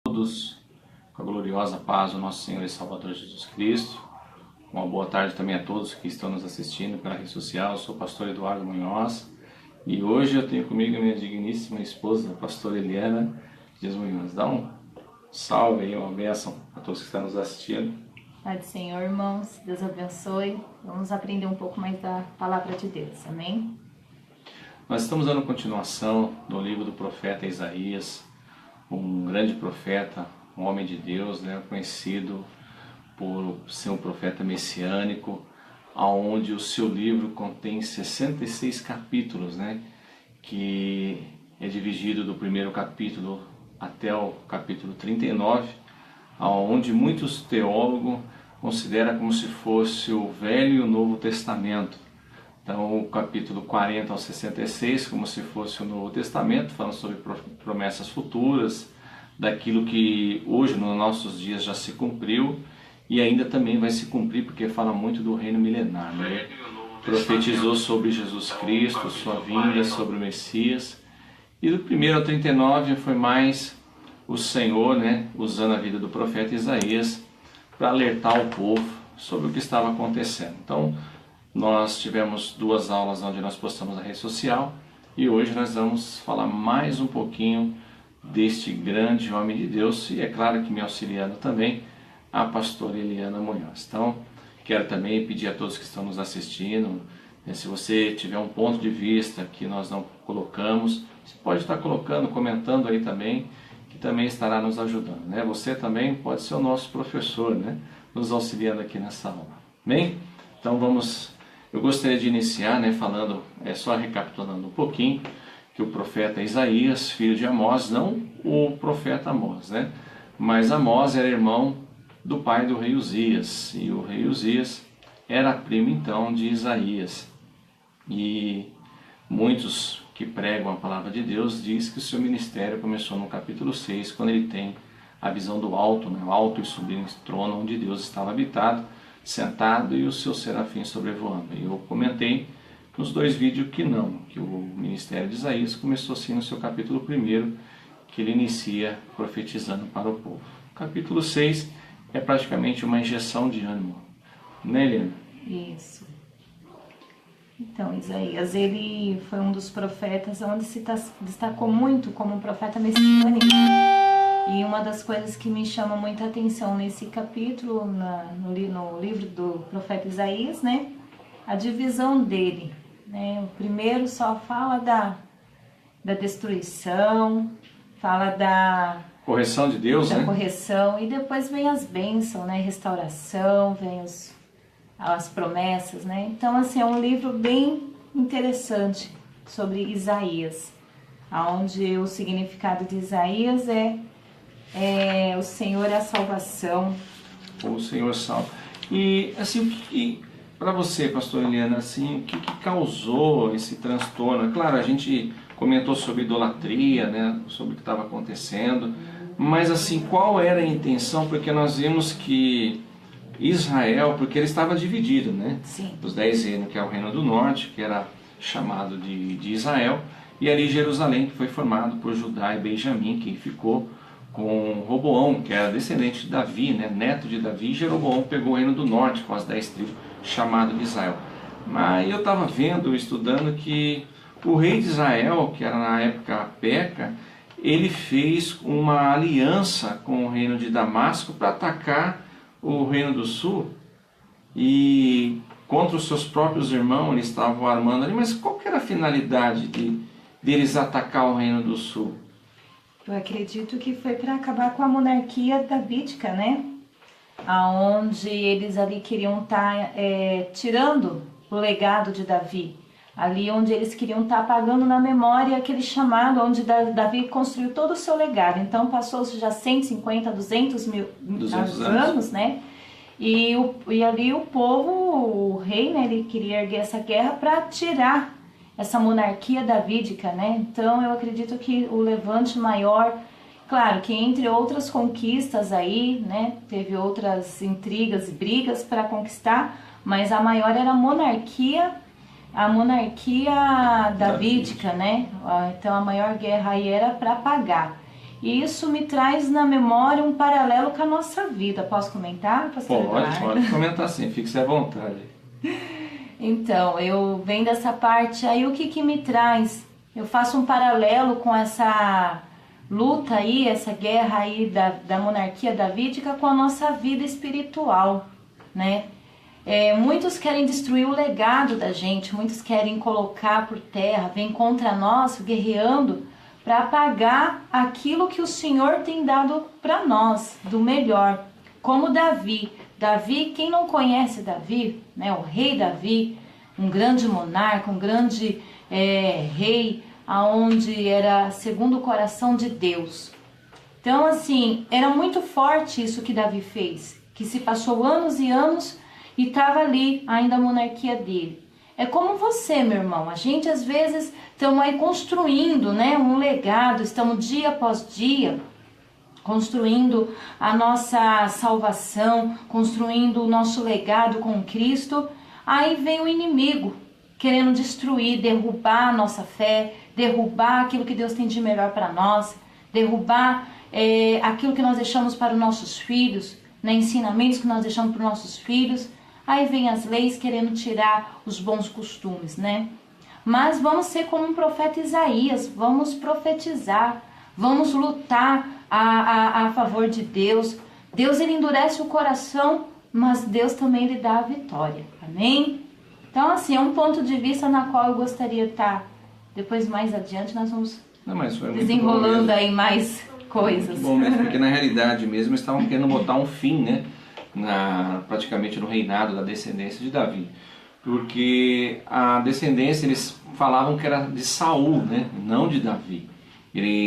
Todos com a gloriosa paz do nosso Senhor e Salvador Jesus Cristo. Uma boa tarde também a todos que estão nos assistindo pela rede social. Eu sou o pastor Eduardo Munhoz e hoje eu tenho comigo a minha digníssima esposa, a pastora Eliana Dias Munhoz. Dá um salve aí, uma bênção a todos que estão nos assistindo. Pai do Senhor, irmãos, Deus abençoe. Vamos aprender um pouco mais da palavra de Deus, amém? Nós estamos dando continuação no livro do profeta Isaías, um grande profeta, um homem de Deus, conhecido por ser um profeta messiânico, onde o seu livro contém 66 capítulos, que é dividido do primeiro capítulo até o capítulo 39, onde muitos teólogos consideram como se fosse o Velho e o Novo Testamento. Então, o capítulo 40 ao 66, como se fosse o Novo Testamento, falando sobre promessas futuras, daquilo que hoje, nos nossos dias, já se cumpriu e ainda também vai se cumprir, porque fala muito do reino milenar. Profetizou sobre Jesus Cristo, sua vinda, sobre o Messias. E do 1 ao 39 foi mais o Senhor, usando a vida do profeta Isaías para alertar o povo sobre o que estava acontecendo. Então, nós tivemos 2 aulas onde nós postamos na rede social e hoje nós vamos falar mais um pouquinho deste grande homem de Deus e é claro que me auxiliando também a pastora Eliana Munhoz. Então, quero também pedir a todos que estão nos assistindo, se você tiver um ponto de vista que nós não colocamos, você pode estar colocando, comentando aí também, que também estará nos ajudando. Você também pode ser o nosso professor, nos auxiliando aqui nessa aula. Bem? Então eu gostaria de iniciar falando, só recapitulando um pouquinho, que o profeta Isaías, filho de Amós, não o profeta Amós, mas Amós era irmão do pai do rei Uzias, e o rei Uzias era primo então de Isaías. E muitos que pregam a palavra de Deus dizem que o seu ministério começou no capítulo 6, quando ele tem a visão do alto, o alto e sublime trono onde Deus estava habitado, sentado e os seus serafins sobrevoando. E eu comentei nos 2 vídeos que o ministério de Isaías começou assim no seu capítulo 1, que ele inicia profetizando para o povo. O capítulo 6 é praticamente uma injeção de ânimo, Eliana? Isso. Então, Isaías, ele foi um dos profetas onde se destacou muito como um profeta messiânico. E uma das coisas que me chama muita atenção nesse capítulo, no livro do profeta Isaías, a divisão dele. O primeiro só fala da destruição, fala da correção de Deus, correção, e depois vem as bênçãos, restauração, vem as promessas, Então, assim, é um livro bem interessante sobre Isaías, onde o significado de Isaías é o Senhor é a salvação. O Senhor salva. E assim, para você, pastor Eliana, assim, o que causou esse transtorno? Claro, a gente comentou sobre idolatria, sobre o que estava acontecendo, mas assim, qual era a intenção? Porque nós vimos que Israel, porque ele estava dividido, Sim. Os 10 reinos, que é o reino do norte, que era chamado de Israel, e ali Jerusalém, que foi formado por Judá e Benjamim, que ficou com Roboão, que era descendente de Davi, neto de Davi. E Jeroboão pegou o reino do norte com as 10 tribos, chamado de Israel. Mas eu estava vendo, estudando, que o rei de Israel, que era na época Peca, ele fez uma aliança com o reino de Damasco para atacar o reino do sul, e contra os seus próprios irmãos eles estavam armando ali. Mas qual que era a finalidade deles atacar o reino do sul? Eu acredito que foi para acabar com a monarquia davídica, Aonde eles ali queriam estar tirando o legado de Davi. Ali onde eles queriam estar apagando na memória aquele chamado onde Davi construiu todo o seu legado. Então passou-se já 150, 200 anos, E ali o povo, o rei, ele queria erguer essa guerra para tirar essa monarquia davídica, Então eu acredito que o levante maior, claro que entre outras conquistas aí, teve outras intrigas e brigas para conquistar, mas a maior era a monarquia davídica, Então a maior guerra aí era para apagar. E isso me traz na memória um paralelo com a nossa vida. Posso comentar, pastor Eduardo? Pode comentar sim, fique à vontade. Então, eu venho dessa parte, aí o que me traz? Eu faço um paralelo com essa luta aí, essa guerra aí da monarquia davídica com a nossa vida espiritual, né? Muitos querem destruir o legado da gente, muitos querem colocar por terra, vem contra nós, guerreando, para apagar aquilo que o Senhor tem dado para nós, do melhor. Como Davi. Davi, quem não conhece Davi, né, o rei Davi, um grande monarca, um grande rei, aonde era segundo o coração de Deus. Então, assim, era muito forte isso que Davi fez, que se passou anos e anos e estava ali ainda a monarquia dele. É como você, meu irmão, a gente às vezes estamos aí construindo, né, um legado, estamos dia após dia construindo a nossa salvação, construindo o nosso legado com Cristo. Aí vem o inimigo querendo destruir, derrubar a nossa fé, derrubar aquilo que Deus tem de melhor para nós, derrubar aquilo que nós deixamos para os nossos filhos, né, ensinamentos que nós deixamos para os nossos filhos. Aí vem as leis querendo tirar os bons costumes, né? Mas vamos ser como um profeta Isaías, vamos profetizar, vamos lutar a favor de Deus. Deus, ele endurece o coração, mas Deus também lhe dá a vitória. Amém? Então, assim, é um ponto de vista na qual eu gostaria de estar. Depois, mais adiante, nós vamos desenrolando aí mais coisas. Muito bom mesmo, porque na realidade mesmo eles estavam querendo botar um fim, né? Praticamente no reinado da descendência de Davi. Porque a descendência, eles falavam que era de Saul, né? Não de Davi.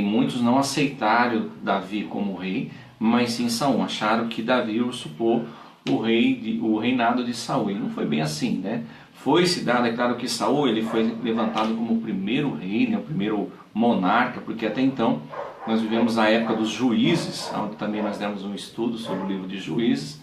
Muitos não aceitaram Davi como rei, mas sim Saul. Acharam que Davi usurpou o reinado de Saul. E não foi bem assim, né? Foi-se dado, é claro que Saul ele foi levantado como o primeiro rei, né? O primeiro monarca, porque até então nós vivemos a época dos juízes, onde também nós demos um estudo sobre o livro de Juízes,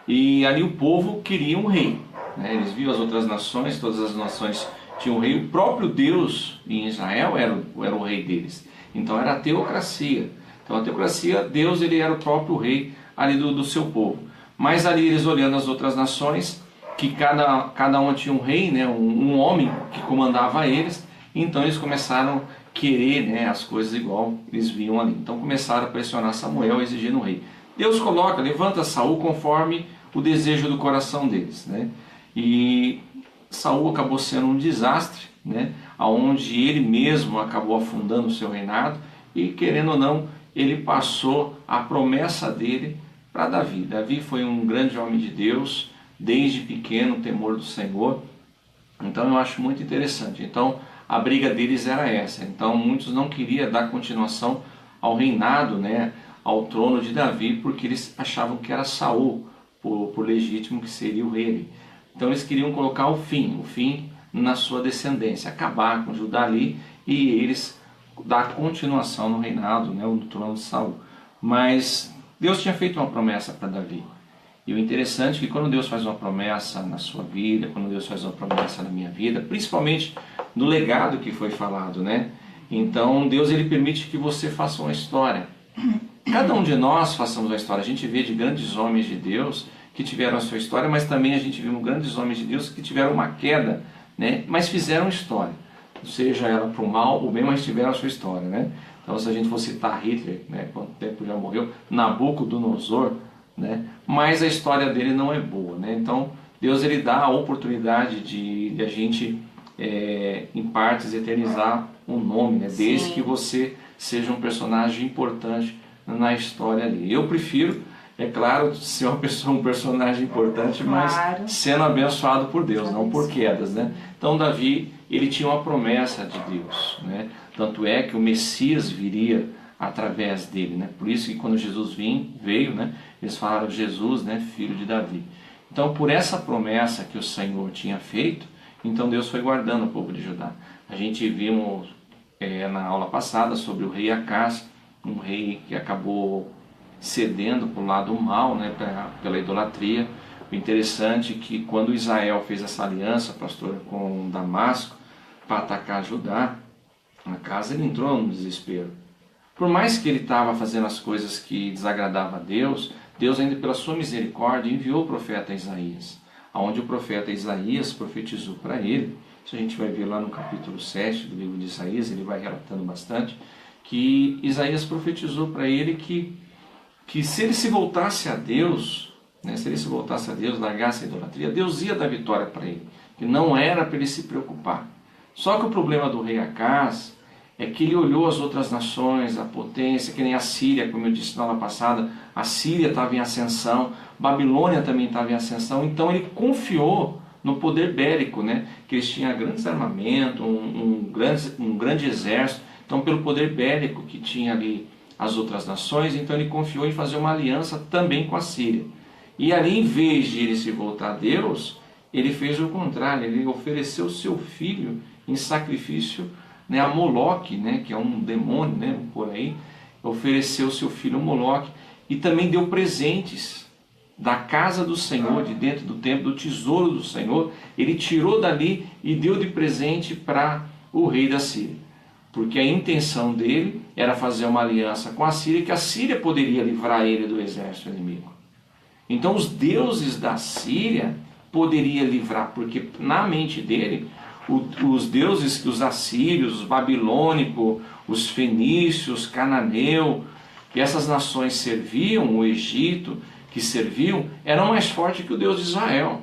e ali o povo queria um rei, né? Eles viam as outras nações, todas as nações tinham um rei, o próprio Deus em Israel era o rei deles. Então era a teocracia. Então a teocracia, Deus ele era o próprio rei ali do seu povo. Mas ali eles olhando as outras nações, que cada uma tinha um rei, né, um homem que comandava eles, então eles começaram a querer, né, as coisas igual eles viam ali. Então começaram a pressionar Samuel exigindo um rei. Deus levanta Saul conforme o desejo do coração deles, né? E Saul acabou sendo um desastre, né? Onde ele mesmo acabou afundando o seu reinado e, querendo ou não, ele passou a promessa dele para Davi. Davi foi um grande homem de Deus, desde pequeno, o temor do Senhor. Então eu acho muito interessante. Então a briga deles era essa. Então muitos não queriam dar continuação ao reinado, né, ao trono de Davi, porque eles achavam que era Saul, por legítimo que seria o rei. Então eles queriam colocar o fim na sua descendência, acabar com Judá ali e eles dar continuação no reinado, né, no trono de Saul. Mas Deus tinha feito uma promessa para Davi. E o interessante é que quando Deus faz uma promessa na sua vida, quando Deus faz uma promessa na minha vida, principalmente no legado que foi falado, né? Então Deus ele permite que você faça uma história. Cada um de nós façamos uma história. A gente vê de grandes homens de Deus que tiveram a sua história, mas também a gente viu grandes homens de Deus que tiveram uma queda, né? Mas fizeram história. Seja ela para o mal ou bem, mas tiveram a sua história, né? Então se a gente for citar Hitler, né, quanto tempo já morreu, Nabucodonosor, né? Mas a história dele não é boa, né? Então Deus ele dá a oportunidade de a gente em partes eternizar um nome, né? Desde que você seja um personagem importante na história ali. Eu prefiro, é claro, ser um personagem importante, mas sendo abençoado por Deus, não por quedas, né? Então Davi, ele tinha uma promessa de Deus, né? Tanto é que o Messias viria através dele, né? Por isso que quando Jesus veio, né, eles falaram Jesus, né, filho de Davi. Então por essa promessa que o Senhor tinha feito, então Deus foi guardando o povo de Judá. A gente vimos na aula passada sobre o rei Acás, um rei que acabou cedendo para o lado mal, né, pela idolatria. O interessante é que quando Israel fez essa aliança, pastor, com Damasco, para atacar Judá, Acás ele entrou no desespero. Por mais que ele estava fazendo as coisas que desagradavam a Deus, Deus ainda pela sua misericórdia enviou o profeta Isaías, onde o profeta Isaías profetizou para ele. Isso a gente vai ver lá no capítulo 7 do livro de Isaías, ele vai relatando bastante, que Isaías profetizou para ele que se ele se voltasse a Deus, né, se ele se voltasse a Deus, largasse a idolatria, Deus ia dar vitória para ele, que não era para ele se preocupar. Só que o problema do rei Acaz é que ele olhou as outras nações, a potência, que nem a Síria, como eu disse na aula passada, a Síria estava em ascensão, Babilônia também estava em ascensão, então ele confiou no poder bélico, né? Que eles tinham grandes armamentos, um grande exército, então pelo poder bélico que tinha ali as outras nações, então ele confiou em fazer uma aliança também com a Síria. E ali, em vez de ele se voltar a Deus, ele fez o contrário, ele ofereceu seu filho em sacrifício, né, a Moloque, né, que é um demônio, né, por aí, ofereceu seu filho a Moloque e também deu presentes da casa do Senhor, de dentro do templo, do tesouro do Senhor, ele tirou dali e deu de presente para o rei da Síria. Porque a intenção dele era fazer uma aliança com a Síria, que a Síria poderia livrar ele do exército inimigo. Então os deuses da Síria poderia livrar, porque na mente dele, os deuses que os assírios, os babilônicos, os fenícios, cananeu, que essas nações serviam, o Egito, que serviam, eram mais fortes que o Deus de Israel,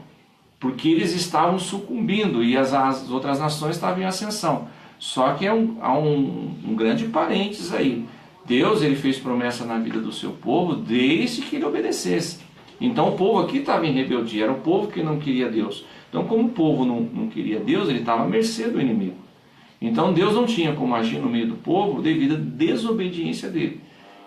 porque eles estavam sucumbindo e as outras nações estavam em ascensão. Só que há um grande parênteses aí. Deus, ele fez promessa na vida do seu povo desde que ele obedecesse. Então o povo aqui estava em rebeldia, era o povo que não queria Deus. Então como o povo não queria Deus, ele estava à mercê do inimigo. Então Deus não tinha como agir no meio do povo devido à desobediência dele.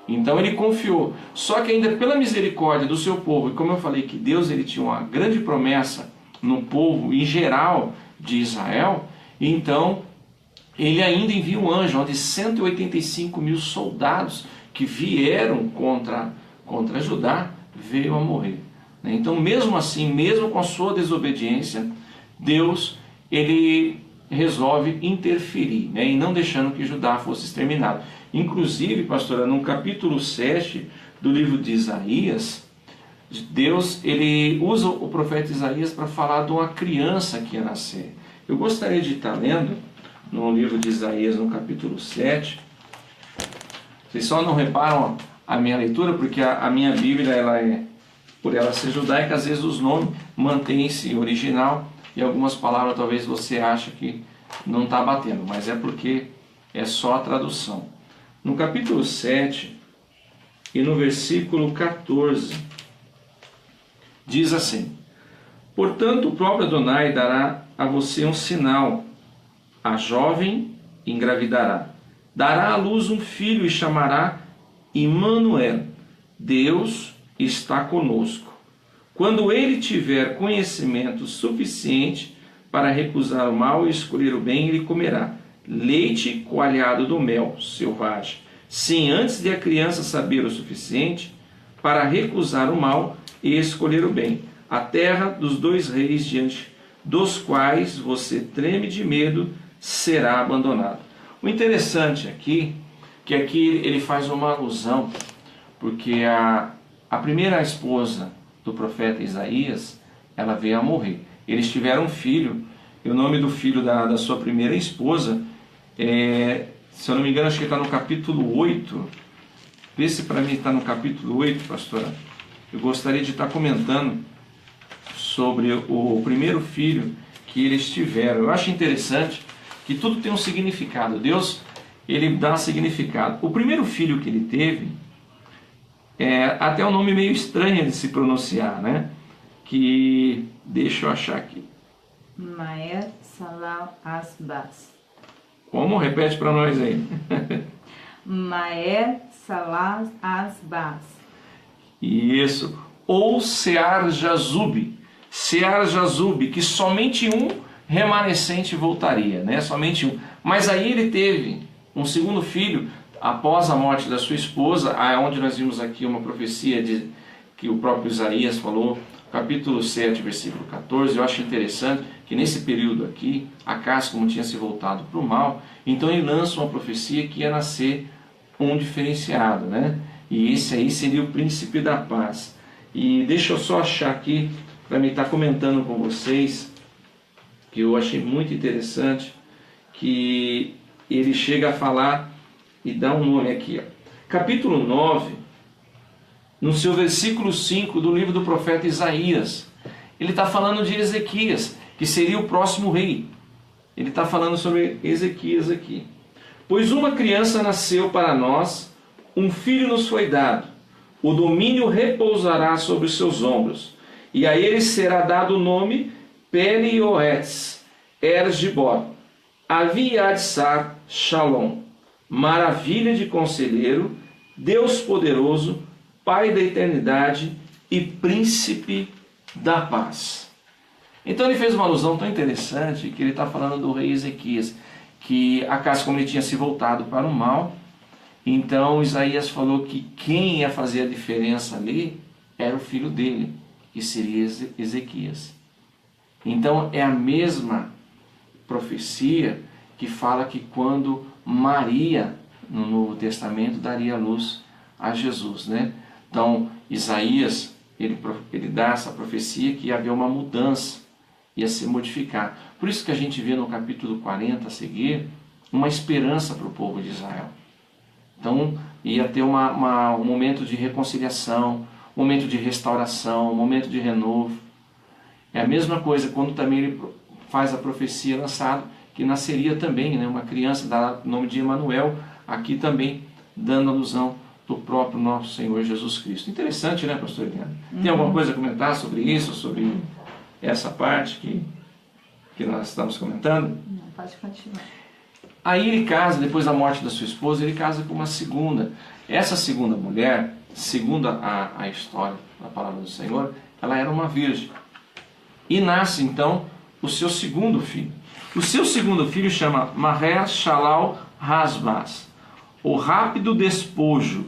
Então ele confiou. Só que ainda pela misericórdia do seu povo, e como eu falei que Deus ele tinha uma grande promessa no povo em geral de Israel, então ele ainda envia um anjo, onde 185 mil soldados que vieram contra Judá, veio a morrer. Então mesmo assim, mesmo com a sua desobediência, Deus ele resolve interferir, né, e não deixando que Judá fosse exterminado. Inclusive, pastora, no capítulo 7 do livro de Isaías, Deus ele usa o profeta Isaías para falar de uma criança que ia nascer. Eu gostaria de estar lendo no livro de Isaías, no capítulo 7. Vocês só não reparam a minha leitura, porque a minha Bíblia, por ela ser judaica, às vezes os nomes mantêm-se original, e algumas palavras talvez você ache que não está batendo, mas é porque é só a tradução. No capítulo 7 e no versículo 14, diz assim: portanto, o próprio Adonai dará a você um sinal, a jovem engravidará, dará à luz um filho e chamará Imanuel, Deus está conosco. Quando ele tiver conhecimento suficiente para recusar o mal e escolher o bem, ele comerá leite coalhado do mel selvagem. Sim, antes de a criança saber o suficiente para recusar o mal e escolher o bem, a terra dos dois reis diante dos quais você treme de medo será abandonada. O interessante aqui, que aqui ele faz uma alusão, porque a primeira esposa do profeta Isaías, ela veio a morrer. Eles tiveram um filho, e o nome do filho da sua primeira esposa, se eu não me engano, acho que está no capítulo 8. Vê se para mim está no capítulo 8, pastora. Eu gostaria de estar comentando sobre o primeiro filho que eles tiveram. Eu acho interessante que tudo tem um significado. Deus, ele dá um significado. O primeiro filho que ele teve, até um nome meio estranho de se pronunciar, né? Que, deixa eu achar aqui. Maer Salah Asbaz. Como? Repete para nós aí. Maer Salah Asbaz. Isso. Ou Sear-Jazub. Sear-Jazub, que somente um remanescente voltaria, né? Somente um. Mas aí ele teve um segundo filho após a morte da sua esposa, onde nós vimos aqui uma profecia que o próprio Isaías falou, capítulo 7, versículo 14. Eu acho interessante que nesse período aqui, Acaz, como tinha se voltado para o mal, então ele lança uma profecia que ia nascer um diferenciado, né? E esse aí seria o príncipe da paz. E deixa eu só achar aqui, para mim estar comentando com vocês, que eu achei muito interessante, que ele chega a falar e dá um nome aqui, ó. Capítulo 9, no seu versículo 5 do livro do profeta Isaías, ele está falando de Ezequias, que seria o próximo rei. Ele está falando sobre Ezequias aqui. Pois uma criança nasceu para nós, um filho nos foi dado, o domínio repousará sobre os seus ombros, e a ele será dado o nome Peri-Oetz, Ergibor, Aviadsar Shalom, maravilha de conselheiro, Deus poderoso, Pai da eternidade e príncipe da paz. Então ele fez uma alusão tão interessante que ele está falando do rei Ezequias, que acaso como ele tinha se voltado para o mal, então Isaías falou que quem ia fazer a diferença ali era o filho dele, que seria Ezequias. Então é a mesma profecia que fala que quando Maria, no Novo Testamento, daria luz a Jesus, né? Então Isaías, ele dá essa profecia que ia haver uma mudança, ia se modificar. Por isso que a gente vê no capítulo 40 a seguir, uma esperança para o povo de Israel. Então ia ter um momento de reconciliação, um momento de restauração, um momento de renovo. É a mesma coisa quando também ele faz a profecia lançada, que nasceria também, né, uma criança, dá o nome de Emanuel, aqui também dando alusão do próprio nosso Senhor Jesus Cristo. Interessante, né, pastor Eliane? Tem alguma coisa a comentar sobre isso, sobre essa parte que nós estamos comentando? Não, pode continuar. Aí ele casa, depois da morte da sua esposa, ele casa com uma segunda. Essa segunda mulher, segundo a história da palavra do Senhor, ela era uma virgem. E nasce então o seu segundo filho. O seu segundo filho chama Maher Shalal Hasbaz, o rápido despojo,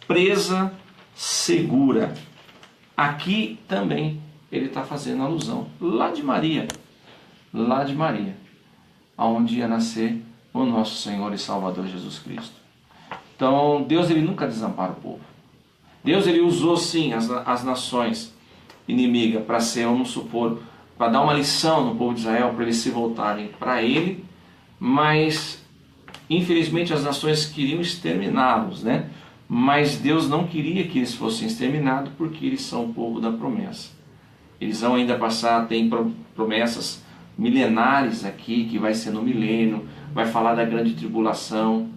presa segura. Aqui também ele está fazendo alusão, lá de Maria, aonde ia nascer o nosso Senhor e Salvador Jesus Cristo. Então Deus ele nunca desampara o povo. Deus ele usou sim as nações inimigas para ser, vamos supor, para dar uma lição no povo de Israel, para eles se voltarem para ele, mas infelizmente as nações queriam exterminá-los, né? Mas Deus não queria que eles fossem exterminados, porque eles são o povo da promessa. Eles vão ainda passar, tem promessas milenares aqui, que vai ser no milênio, vai falar da grande tribulação.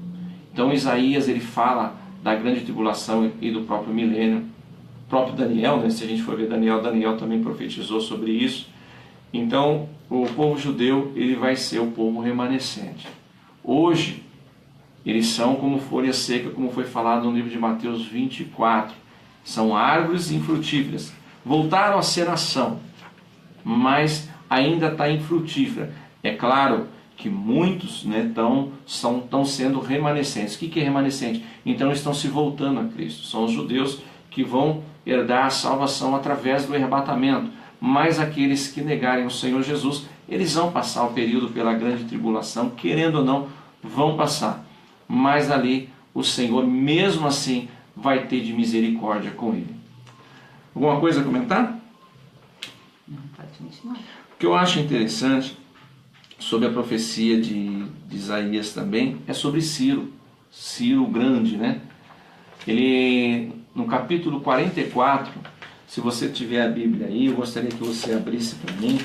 Então Isaías ele fala da grande tribulação e do próprio milênio. O próprio Daniel, né? Se a gente for ver Daniel também profetizou sobre isso. Então o povo judeu ele vai ser o povo remanescente. Hoje eles são como folha seca, como foi falado no livro de Mateus 24. São árvores infrutíferas. Voltaram a ser nação, mas ainda está infrutífera. É claro que muitos, né, estão sendo remanescentes. O que é remanescente? Então estão se voltando a Cristo. São os judeus que vão herdar a salvação através do arrebatamento. Mas aqueles que negarem o Senhor Jesus, eles vão passar o período pela grande tribulação, querendo ou não, vão passar. Mas ali o Senhor, mesmo assim, vai ter de misericórdia com ele. Alguma coisa a comentar? Não, pode continuar. O que eu acho interessante sobre a profecia de Isaías também é sobre Ciro. Ciro o Grande, né? Ele, no capítulo 44, se você tiver a Bíblia aí, eu gostaria que você abrisse para mim.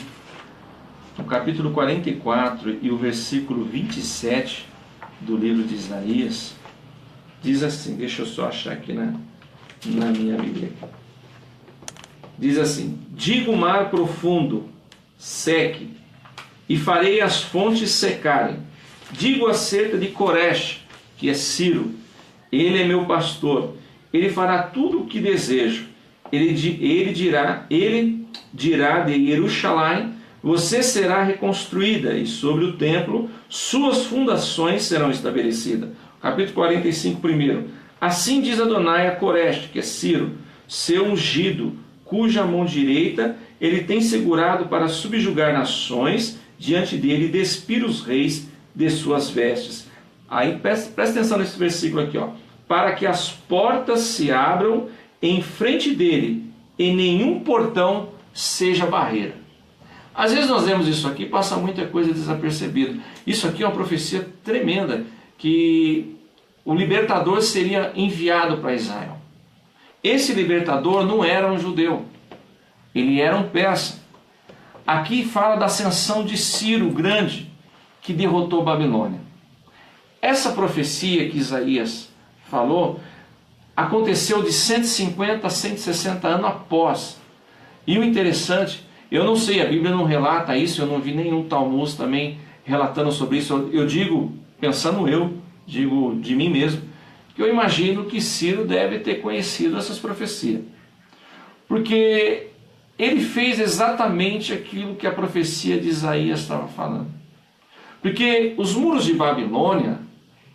No capítulo 44 e o versículo 27 do livro de Isaías, diz assim, deixa eu só achar aqui na minha Bíblia. Diz assim: digo o mar profundo, seque, e farei as fontes secarem. Digo acerca de Coresh, que é Ciro, ele é meu pastor, ele fará tudo o que desejo. Ele dirá de Jerusalém: você será reconstruída, e sobre o templo suas fundações serão estabelecidas. Capítulo 45, primeiro. Assim diz Adonai a Coresh, que é Ciro, seu ungido, cuja mão direita ele tem segurado para subjugar nações diante dele e despir os reis de suas vestes. Aí presta atenção nesse versículo aqui, ó. para que as portas se abram em frente dele e nenhum portão seja barreira. Às vezes nós vemos isso aqui, passa muita coisa desapercebida. Isso aqui é uma profecia tremenda, que o libertador seria enviado para Israel. Esse libertador não era um judeu, ele era um persa. Aqui fala da ascensão de Ciro o Grande, que derrotou Babilônia. Essa profecia que Isaías falou aconteceu de 150 a 160 anos após. E o interessante, eu não sei, a Bíblia não relata isso, eu não vi nenhum Talmud também relatando sobre isso. Eu digo, digo de mim mesmo, que eu imagino que Ciro deve ter conhecido essas profecias. Porque ele fez exatamente aquilo que a profecia de Isaías estava falando. Porque os muros de Babilônia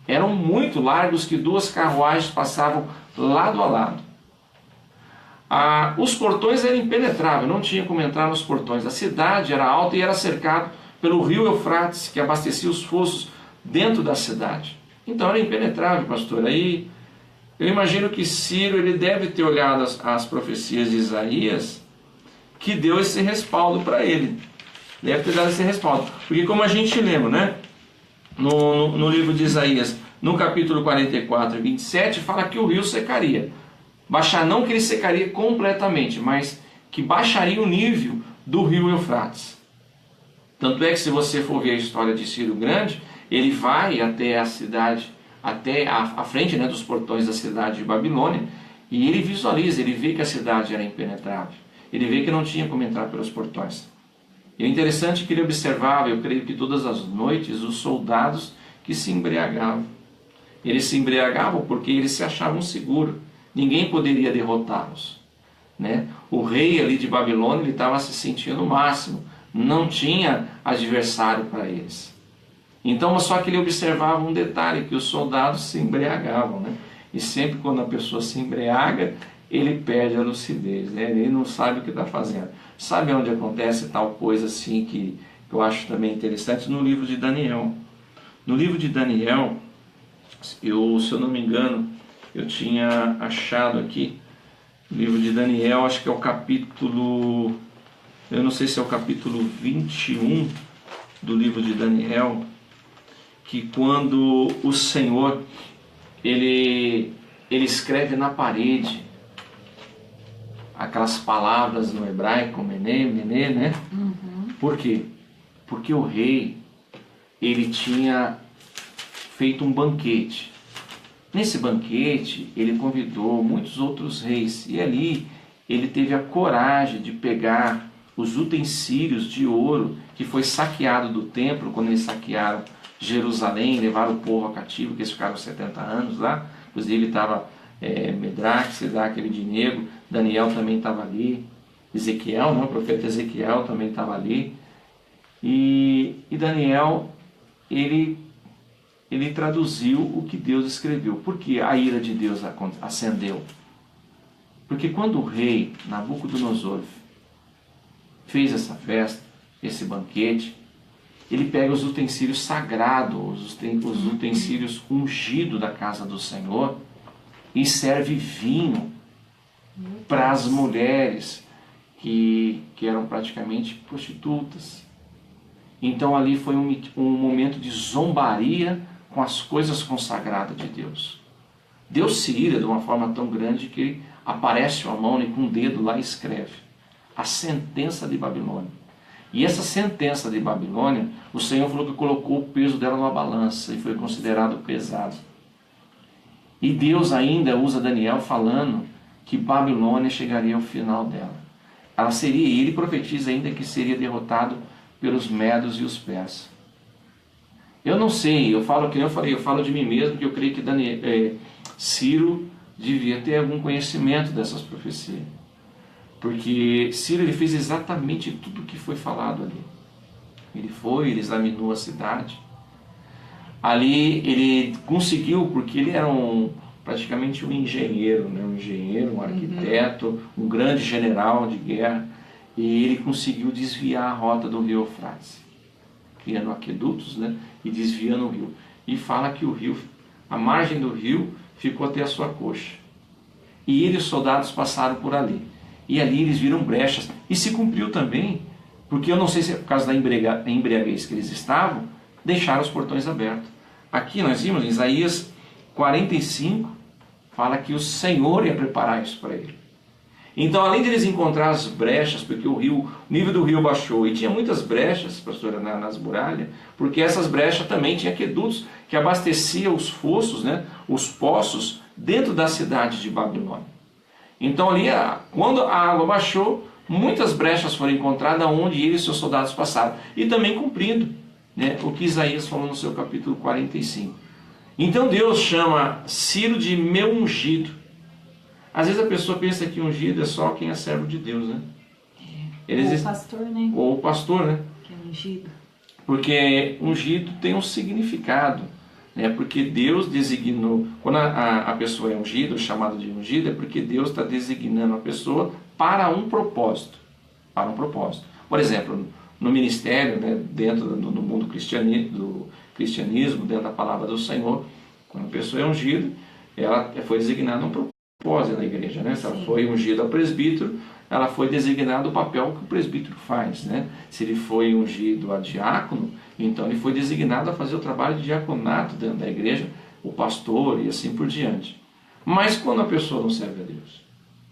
eram muito largos, que 2 carruagens passavam lado a lado. Os portões eram impenetráveis, não tinha como entrar nos portões. A cidade era alta e era cercado pelo rio Eufrates, que abastecia os fossos dentro da cidade. Então era impenetrável, pastor. Aí eu imagino que Ciro ele deve ter olhado as profecias de Isaías, que deu esse respaldo para ele. Deve ter dado esse respaldo. Porque como a gente lembra, né? No livro de Isaías, no capítulo 44 e 27, fala que o rio secaria. Baixar, não que ele secaria completamente, mas que baixaria o nível do rio Eufrates. Tanto é que se você for ver a história de Ciro Grande, ele vai até a cidade, até a frente, né, dos portões da cidade de Babilônia, e ele visualiza, ele vê que a cidade era impenetrável. Ele vê que não tinha como entrar pelos portões. E o interessante é que ele observava, eu creio que todas as noites, os soldados que se embriagavam. Eles se embriagavam porque eles se achavam seguros. Ninguém poderia derrotá-los, né? O rei ali de Babilônia, ele estava se sentindo no máximo. Não tinha adversário para eles. Então, só que ele observava um detalhe, que os soldados se embriagavam, né? E sempre quando a pessoa se embriaga, ele perde a lucidez, né? Ele não sabe o que está fazendo. Sabe onde acontece tal coisa assim que eu acho também interessante? No livro de Daniel. No livro de Daniel, se eu não me engano, eu tinha achado aqui, no livro de Daniel, acho que é o capítulo, eu não sei se é o capítulo 21 do livro de Daniel, que quando o Senhor, ele escreve na parede aquelas palavras no hebraico, mené, mené, né? Uhum. Por quê? Porque o rei, ele tinha feito um banquete. Nesse banquete, ele convidou muitos outros reis, e ali ele teve a coragem de pegar os utensílios de ouro que foi saqueado do templo, quando eles saquearam Jerusalém, levaram o povo a cativo, que eles ficaram 70 anos lá. Inclusive estava Medraque, Sedaque, Abidinego, Daniel também estava ali, Ezequiel, né? O profeta Ezequiel também estava ali. E Daniel, ele traduziu o que Deus escreveu. Por que a ira de Deus acendeu? Porque quando o rei Nabucodonosor fez essa festa, esse banquete, ele pega os utensílios sagrados, os utensílios ungidos da casa do Senhor, e serve vinho para as mulheres que eram praticamente prostitutas. Então ali foi um momento de zombaria com as coisas consagradas de Deus. Deus se ira de uma forma tão grande que aparece uma mão e com o dedo lá escreve a sentença de Babilônia. E essa sentença de Babilônia, o Senhor falou que colocou o peso dela numa balança e foi considerado pesado. E Deus ainda usa Daniel falando que Babilônia chegaria ao final dela. Ela seria, e ele profetiza ainda que seria derrotado pelos medos e os persas. Eu não sei, eu falo que eu falei, eu falo de mim mesmo, que eu creio que Ciro devia ter algum conhecimento dessas profecias. Porque Ciro ele fez exatamente tudo o que foi falado ali. Ele examinou a cidade. Ali ele conseguiu, porque ele era praticamente um engenheiro, né? Um arquiteto, um grande general de guerra, e ele conseguiu desviar a rota do rio Eufrates, criando aquedutos, né? E desviando o rio. E fala que o rio, a margem do rio ficou até a sua coxa. E ele e os soldados passaram por ali. E ali eles viram brechas. E se cumpriu também, porque eu não sei se é por causa da embriaguez que eles estavam, deixaram os portões abertos. Aqui nós vimos em Isaías 45, fala que o Senhor ia preparar isso para ele. Então, além de eles encontrar as brechas, porque o nível do rio baixou, e tinha muitas brechas, pastora, nas muralhas, porque essas brechas também tinha aquedutos que abasteciam os fossos, né, os poços, dentro da cidade de Babilônia. Então, ali, quando a água baixou, muitas brechas foram encontradas onde ele e seus soldados passaram. E também cumprindo, né, o que Isaías falou no seu capítulo 45. Então, Deus chama Ciro de meu ungido. Às vezes a pessoa pensa que ungido é só quem é servo de Deus, né? Ou o pastor, né? Ou o pastor, né? Que é ungido. Porque ungido tem um significado, né? Porque Deus designou, quando a pessoa é ungida, o chamado de ungido, é porque Deus está designando a pessoa para um propósito. Para um propósito. Por exemplo, no ministério, né? Dentro do mundo do cristianismo, dentro da palavra do Senhor, quando a pessoa é ungida, ela foi designada um propósito na igreja, né? Se ela foi ungida ao presbítero, ela foi designado o papel que o presbítero faz, né? Se ele foi ungido a diácono, então ele foi designado a fazer o trabalho de diaconato dentro da igreja, o pastor e assim por diante. Mas quando a pessoa não serve a Deus,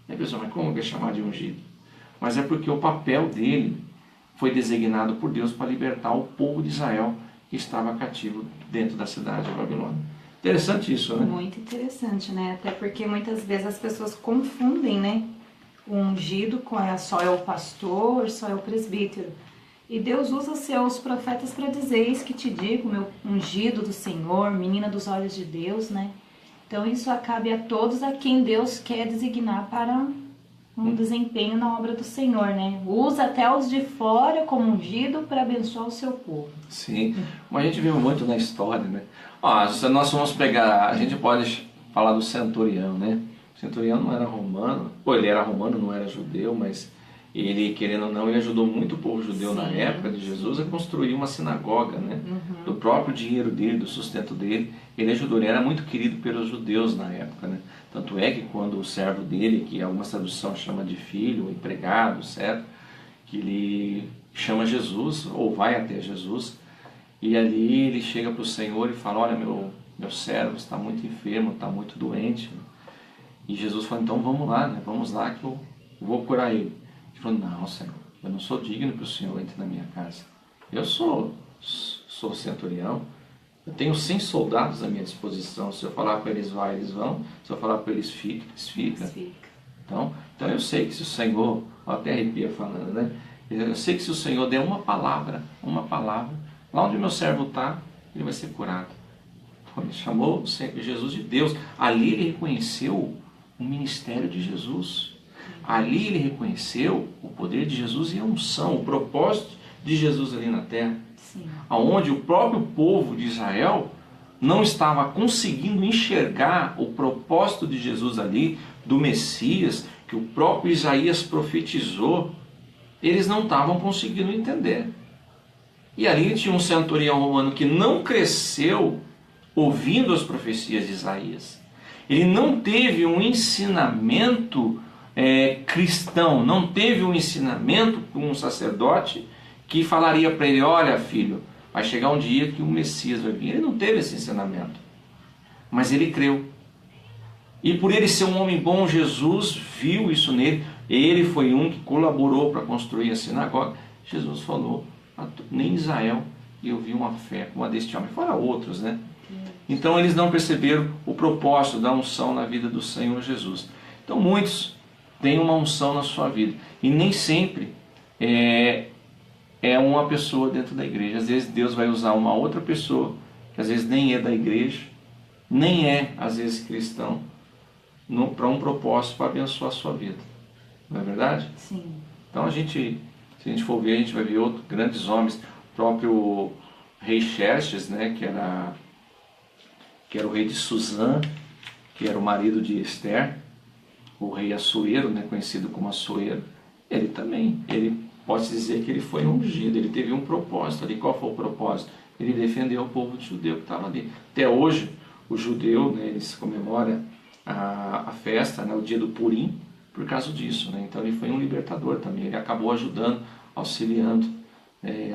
a pessoa, mas como que é chamar de ungido? Mas é porque o papel dele foi designado por Deus para libertar o povo de Israel que estava cativo dentro da cidade de Babilônia. Interessante isso, né? Muito interessante, né? Até porque muitas vezes as pessoas confundem, né? O ungido com só é o pastor, só é o presbítero. E Deus usa seus profetas para dizer: eis que te digo, meu ungido do Senhor, menina dos olhos de Deus, né? Então isso cabe a todos a quem Deus quer designar para um desempenho na obra do Senhor, né? Usa até os de fora como ungido para abençoar o seu povo. Sim, mas a gente viu muito na história, né? Ó, se nós vamos pegar, a gente pode falar do centurião, né? O centurião não era romano, ele era romano, não era judeu, mas ele, querendo ou não, ele ajudou muito o povo judeu na época de Jesus a construir uma sinagoga, né? Do próprio dinheiro dele, do sustento dele, ele ajudou, ele era muito querido pelos judeus na época, né? Tanto é que quando o servo dele, que alguma tradução chama de filho, empregado, certo? Que ele chama Jesus, ou vai até Jesus, e ali ele chega para o Senhor e fala: olha, meu servo está muito enfermo, está muito doente. E Jesus fala: então vamos lá, né? Vamos lá que eu vou curar ele. Ele falou: não, Senhor, eu não sou digno que o Senhor entre na minha casa. Eu sou centurião, eu tenho 100 soldados à minha disposição. Se eu falar para eles vai, eles vão. Se eu falar para eles fica, eles ficam. Então eu sei que se o Senhor, até arrepia falando, né? Eu sei que se o Senhor der uma palavra, lá onde meu servo está, ele vai ser curado. Então, ele chamou Jesus de Deus. Ali ele reconheceu o ministério de Jesus. Ali ele reconheceu o poder de Jesus e a unção, o propósito de Jesus ali na terra. Onde o próprio povo de Israel não estava conseguindo enxergar o propósito de Jesus ali, do Messias, que o próprio Isaías profetizou, eles não estavam conseguindo entender. E ali tinha um centurião romano que não cresceu ouvindo as profecias de Isaías. Ele não teve um ensinamento cristão, não teve um ensinamento com um sacerdote que falaria para ele: olha, filho, vai chegar um dia que o Messias vai vir. Ele não teve esse ensinamento, mas ele creu. E por ele ser um homem bom, Jesus viu isso nele. Ele foi um que colaborou para construir a sinagoga. Jesus falou: nem Israel eu vi uma fé como a deste homem, fora outros, né? Então eles não perceberam o propósito da unção na vida do Senhor Jesus. Então muitos têm uma unção na sua vida, e nem sempre é uma pessoa dentro da igreja. Às vezes Deus vai usar uma outra pessoa, que às vezes nem é da igreja, nem é às vezes cristão, para um propósito, para abençoar a sua vida. Não é verdade? Sim. Então se a gente for ver, a gente vai ver outros grandes homens. O próprio rei Xerxes, né, que era o rei de Suzã, que era o marido de Esther, o rei Assuero, né, conhecido como Assuero. Ele pode dizer que ele foi ungido, ele teve um propósito ali. Qual foi o propósito? Ele defendeu o povo judeu que estava ali. Até hoje, o judeu, né, eles comemoram a festa, né, o dia do Purim, por causa disso, né? Então ele foi um libertador também, ele acabou ajudando, auxiliando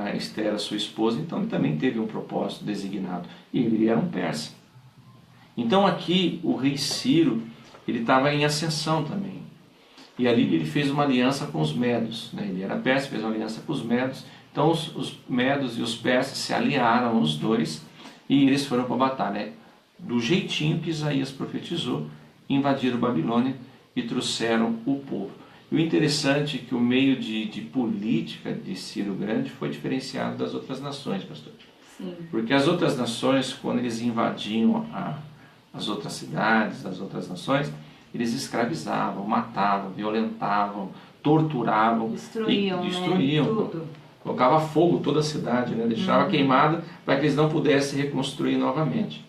a Esther, a sua esposa, então ele também teve um propósito designado, e ele era um persa. Então aqui o rei Ciro, ele estava em ascensão também, e ali ele fez uma aliança com os medos, né? Ele era persa, fez uma aliança com os medos, então os medos e os persas se aliaram os dois, e eles foram para a batalha, do jeitinho que Isaías profetizou, invadiram Babilônia e trouxeram o povo. E o interessante é que o meio de política de Ciro Grande foi diferenciado das outras nações, pastor. Sim. Porque as outras nações, quando eles invadiam as outras cidades, as outras nações, eles escravizavam, matavam, violentavam, torturavam, destruíam, destruíam, né? Tudo. Colocava fogo toda a cidade, né? Deixava queimada para que eles não pudessem reconstruir novamente.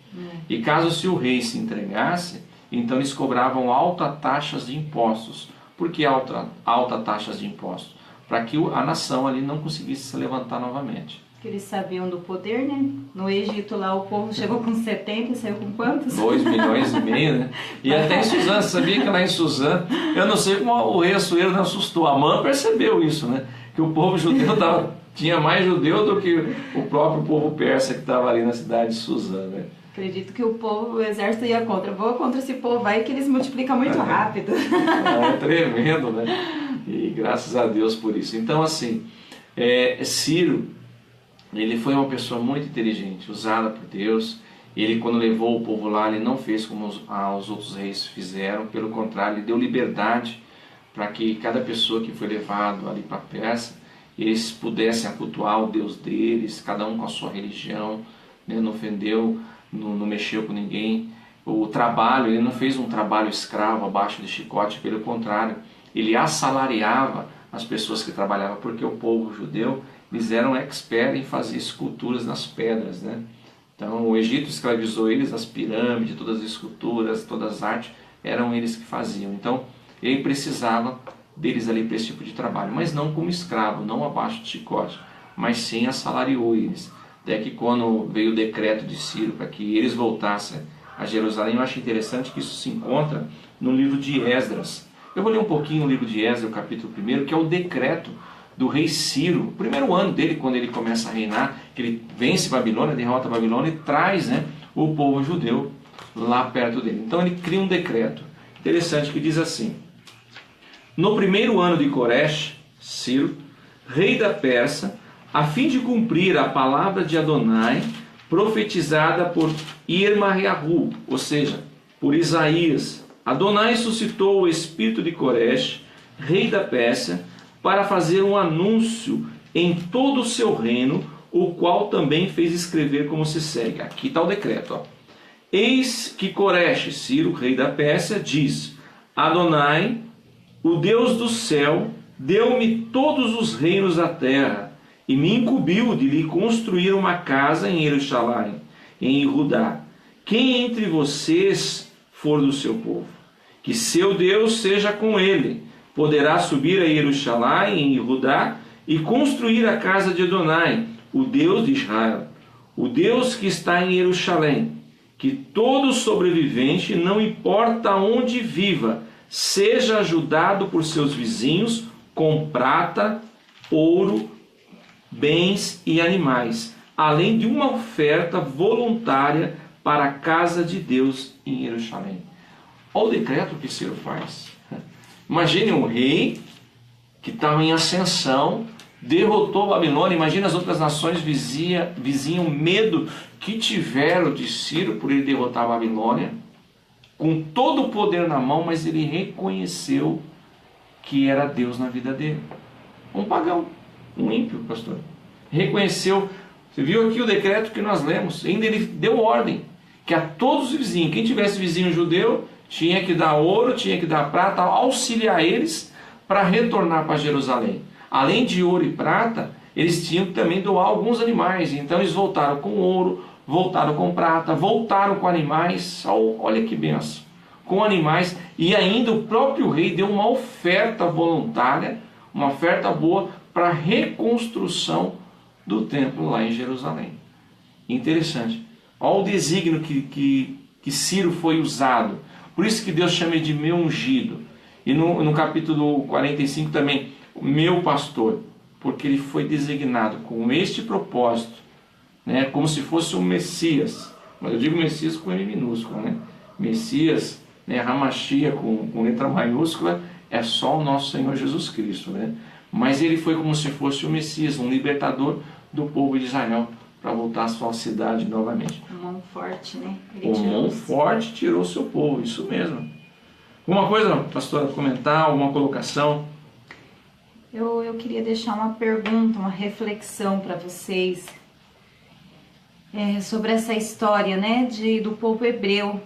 E caso se o rei se entregasse, então eles cobravam altas taxas de impostos. Por que alta taxas de impostos? Para que a nação ali não conseguisse se levantar novamente. Porque eles sabiam do poder, né? No Egito lá o povo chegou com 70 e saiu com quantos? 2,5 milhões, né? E até em Suzã, você sabia que lá em Suzã, eu não sei como o rei Assuero não assustou. Amã percebeu isso, né? Que o povo judeu tinha mais judeu do que o próprio povo persa que estava ali na cidade de Suzã, né? Acredito que o exército ia contra. Vou contra esse povo aí que eles multiplicam muito rápido. É tremendo, né? E graças a Deus por isso. Então, assim, Ciro, ele foi uma pessoa muito inteligente, usada por Deus. Ele, quando levou o povo lá, ele não fez como os outros reis fizeram. Pelo contrário, ele deu liberdade para que cada pessoa que foi levado ali para a Pérsia, eles pudessem cultuar o Deus deles, cada um com a sua religião, né? Não ofendeu, não mexeu com ninguém. O trabalho, ele não fez um trabalho escravo abaixo de chicote, pelo contrário, ele assalariava as pessoas que trabalhavam, porque o povo judeu, eles eram expert em fazer esculturas nas pedras, né? Então o Egito escravizou eles, as pirâmides, todas as esculturas, todas as artes, eram eles que faziam. Então ele precisava deles ali para esse tipo de trabalho, mas não como escravo, não abaixo de chicote, mas sim assalariou eles. Até que quando veio o decreto de Ciro para que eles voltassem a Jerusalém, eu acho interessante que isso se encontra no livro de Esdras. Eu vou ler um pouquinho o livro de Esdras, o capítulo 1, que é o decreto do rei Ciro, o primeiro ano dele, quando ele começa a reinar, que ele vence Babilônia, derrota a Babilônia e traz, né, o povo judeu lá perto dele. Então ele cria um decreto interessante que diz assim: no primeiro ano de Coresh, Ciro, rei da Pérsia, a fim de cumprir a palavra de Adonai, profetizada por Irmarreahu, ou seja, por Isaías, Adonai suscitou o espírito de Coresh, rei da Pérsia, para fazer um anúncio em todo o seu reino, o qual também fez escrever como se segue. Aqui está o decreto. Eis que Coresh, Ciro, rei da Pérsia, diz: Adonai, o Deus do céu, deu-me todos os reinos da terra, e me incumbiu de lhe construir uma casa em Jerusalém, em Judá. Quem entre vocês for do seu povo, que seu Deus seja com ele, poderá subir a Jerusalém, em Judá, e construir a casa de Adonai, o Deus de Israel, o Deus que está em Jerusalém. Que todo sobrevivente, não importa onde viva, seja ajudado por seus vizinhos com prata, ouro, bens e animais, além de uma oferta voluntária para a casa de Deus em Jerusalém. Olha o decreto que Ciro faz. Imagine um rei que estava em ascensão, derrotou a Babilônia. Imagina as outras nações vizinham medo que tiveram de Ciro por ele derrotar a Babilônia, com todo o poder na mão, mas ele reconheceu que era Deus na vida dele. Um pagão, um ímpio, pastor. Reconheceu. Você viu aqui o decreto que nós lemos. Ainda ele deu ordem que a todos os vizinhos, quem tivesse vizinho judeu, tinha que dar ouro, tinha que dar prata, auxiliar eles para retornar para Jerusalém. Além de ouro e prata, eles tinham que também doar alguns animais. Então eles voltaram com ouro, voltaram com prata, voltaram com animais. Olha que benção. Com animais. E ainda o próprio rei deu uma oferta voluntária, uma oferta boa para a reconstrução do templo lá em Jerusalém. Interessante. Olha o desígnio que que Ciro foi usado. Por isso que Deus chama ele de meu ungido. E no capítulo 45 também, meu pastor, porque ele foi designado com este propósito, né, como se fosse um Messias. Mas eu digo Messias com M minúsculo, né? Messias, né, Hamashia com letra maiúscula, é só o nosso Senhor Jesus Cristo, né? Mas ele foi como se fosse o Messias, um libertador do povo de Israel, para voltar à sua cidade novamente. Com mão forte, né? Com mão forte tirou o seu povo, isso mesmo. Alguma coisa, pastora, comentar, alguma colocação? Eu queria deixar uma pergunta, uma reflexão para vocês sobre essa história, né, do povo hebreu.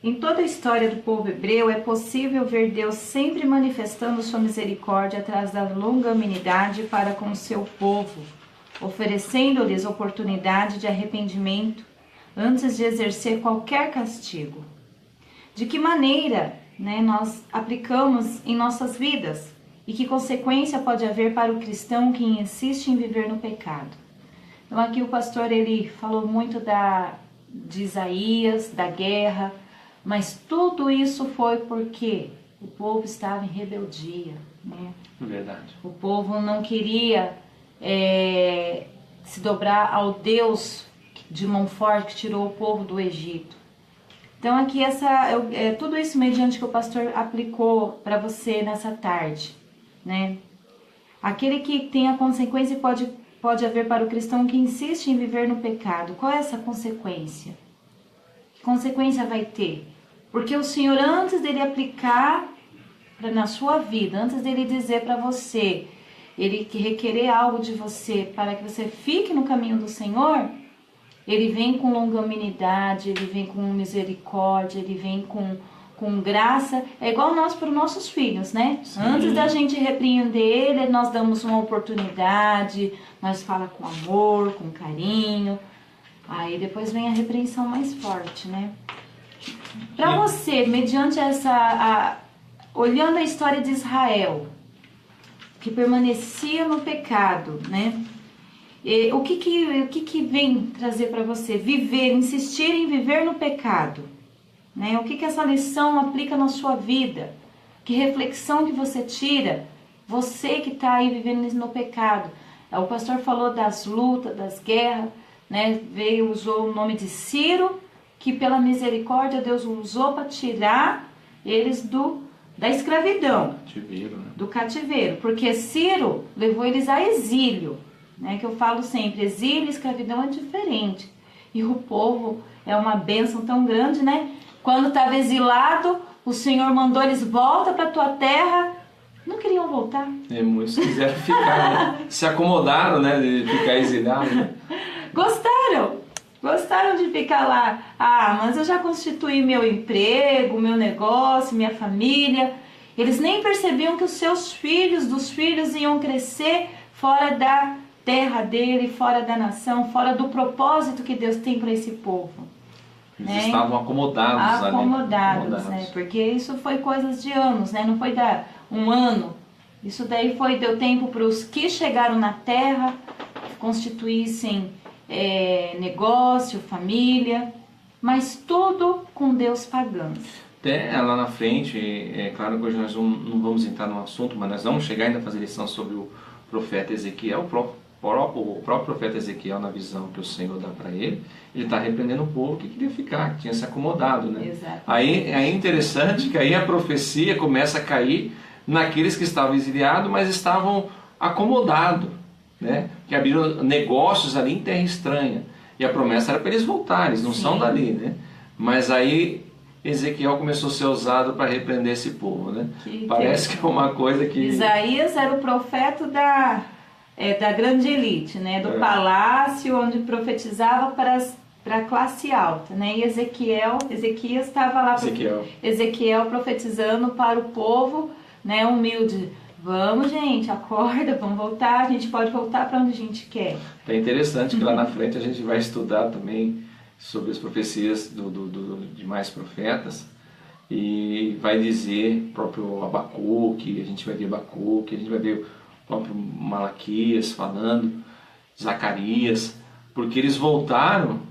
Em toda a história do povo hebreu é possível ver Deus sempre manifestando sua misericórdia atrás da longanimidade para com o seu povo, oferecendo-lhes oportunidade de arrependimento antes de exercer qualquer castigo. De que maneira, né, nós aplicamos em nossas vidas e que consequência pode haver para o cristão que insiste em viver no pecado? Então aqui o pastor ele falou muito de Isaías, da guerra, mas tudo isso foi porque o povo estava em rebeldia, né? Verdade. O povo não queria se dobrar ao Deus de mão forte que tirou o povo do Egito. Então aqui tudo isso mediante que o pastor aplicou para você nessa tarde, né? Aquele que tem a consequência pode haver para o cristão que insiste em viver no pecado. Qual é essa consequência? Que consequência vai ter? Porque o Senhor, antes dele aplicar na sua vida, antes dele dizer para você, ele requerer algo de você para que você fique no caminho do Senhor, ele vem com longanimidade, ele vem com misericórdia, ele vem com graça. É igual nós para os nossos filhos, né? Sim. Antes da gente repreender ele, nós damos uma oportunidade, nós fala com amor, com carinho. Aí depois vem a repreensão mais forte, né? Para você, mediante olhando a história de Israel, que permanecia no pecado, né? O que vem trazer para você? Insistir em viver no pecado, né? O que essa lição aplica na sua vida? Que reflexão que você tira? Você que está aí vivendo no pecado. O pastor falou das lutas, das guerras, né? Usou o nome de Ciro, que pela misericórdia Deus usou para tirar eles da escravidão, cativeiro, né? Do cativeiro, porque Ciro levou eles a exílio, né? Que eu falo sempre, exílio e escravidão é diferente, e o povo é uma bênção tão grande, né? Quando estava exilado, o Senhor mandou eles volta para a tua terra, não queriam voltar. Muitos quiseram ficar, né? Se acomodaram, né, de ficar exilado, né? Gostaram de ficar lá. Mas eu já constituí meu emprego, meu negócio, minha família. Eles nem percebiam que os seus filhos, dos filhos, iam crescer fora da terra dele, fora da nação, fora do propósito que Deus tem para esse povo. Eles estavam acomodados ali. Acomodados, né? Porque isso foi coisas de anos, né? Não foi um ano. Isso daí deu tempo para os que chegaram na terra constituíssem negócio, família, mas tudo com Deus pagando. Até lá na frente, é claro que hoje nós não vamos entrar no assunto, mas nós vamos chegar ainda a fazer lição sobre o profeta Ezequiel, o próprio profeta Ezequiel, na visão que o Senhor dá para ele está repreendendo o povo que queria ficar, que tinha se acomodado, né? Exato. Aí é interessante que aí a profecia começa a cair naqueles que estavam exiliados, mas estavam acomodados, né? Que abriram negócios ali em terra estranha. E a promessa era para eles voltarem, eles não são dali, né? Mas aí Ezequiel começou a ser usado para repreender esse povo, né? Parece que é uma coisa que... Isaías era o profeta da grande elite, né? Do palácio, onde profetizava para a classe alta, né? E Ezequias estava lá, Ezequiel profetizando para o povo, né, humilde. Vamos, gente, acorda, vamos voltar, a gente pode voltar para onde a gente quer. É interessante que lá na frente a gente vai estudar também sobre as profecias de mais profetas, e vai dizer o próprio Abacuque, a gente vai ver Abacuque, a gente vai ver o próprio Malaquias falando, Zacarias, porque eles voltaram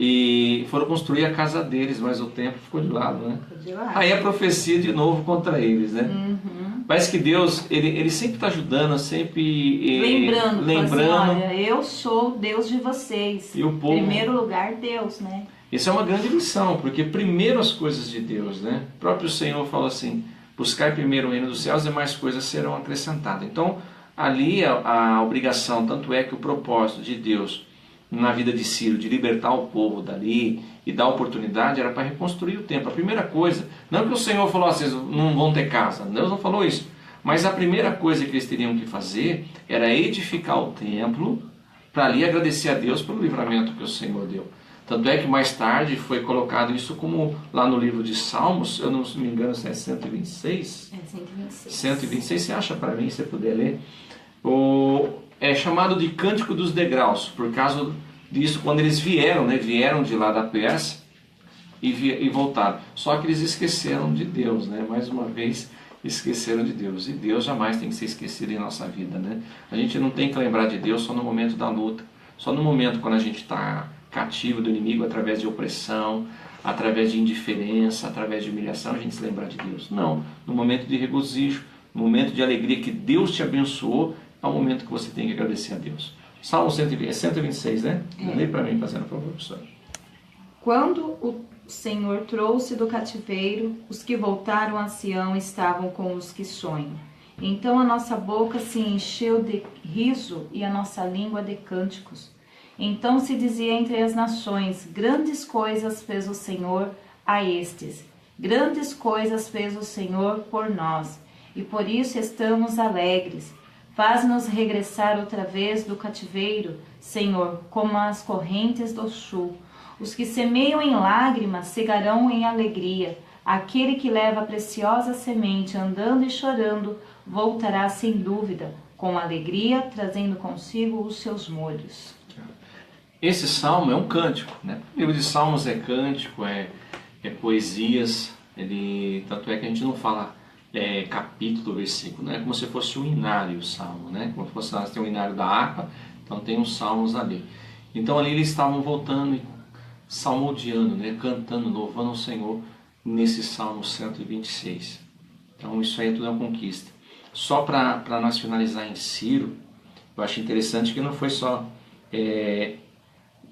e foram construir a casa deles, mas o templo ficou de lado, né? Ficou de lado. Aí a profecia de novo contra eles, né? Uhum. Parece que Deus, ele sempre está ajudando, sempre lembrando. Assim, olha, eu sou o Deus de vocês. E o povo, em primeiro lugar, Deus, né? Isso é uma grande lição, porque primeiro as coisas de Deus, né? O próprio Senhor falou assim, buscar primeiro o reino dos céus e mais coisas serão acrescentadas. Então, ali a obrigação, tanto é que o propósito de Deus na vida de Ciro, de libertar o povo dali e dar oportunidade, era para reconstruir o templo. A primeira coisa, não que o Senhor falou assim, vocês não vão ter casa, Deus não falou isso, mas a primeira coisa que eles teriam que fazer era edificar o templo para ali agradecer a Deus pelo livramento que o Senhor deu. Tanto é que mais tarde foi colocado isso como lá no livro de Salmos, eu não me engano se é 126. É 126. 126, você acha para mim, se você puder ler? É chamado de Cântico dos Degraus, por causa disso, quando eles vieram, né, vieram de lá da Pérsia e voltaram. Só que eles esqueceram de Deus, né, mais uma vez esqueceram de Deus. E Deus jamais tem que ser esquecido em nossa vida, né? A gente não tem que lembrar de Deus só no momento da luta, só no momento quando a gente está cativo do inimigo através de opressão, através de indiferença, através de humilhação, a gente se lembrar de Deus. Não, no momento de regozijo, no momento de alegria que Deus te abençoou, é o momento que você tem que agradecer a Deus. Salmo 126, né? Lê para mim, fazendo favor, professor. Quando o Senhor trouxe do cativeiro, os que voltaram a Sião estavam com os que sonham. Então a nossa boca se encheu de riso e a nossa língua de cânticos. Então se dizia entre as nações, grandes coisas fez o Senhor a estes. Grandes coisas fez o Senhor por nós, e por isso estamos alegres. Faz-nos regressar outra vez do cativeiro, Senhor, como as correntes do sul. Os que semeiam em lágrimas cegarão em alegria. Aquele que leva a preciosa semente andando e chorando, voltará sem dúvida, com alegria, trazendo consigo os seus molhos. Esse salmo é um cântico, né? O livro de Salmos é cântico, é poesias, tanto é que a gente não fala capítulo, versículo, né? É como se fosse um inário o salmo, né? Como se fosse tem um inário da harpa, então tem uns salmos ali. Então ali eles estavam voltando e salmodiando, né? Cantando, louvando o Senhor nesse Salmo 126. Então isso aí tudo é uma conquista. Só para nós finalizar em Ciro, eu acho interessante que não foi só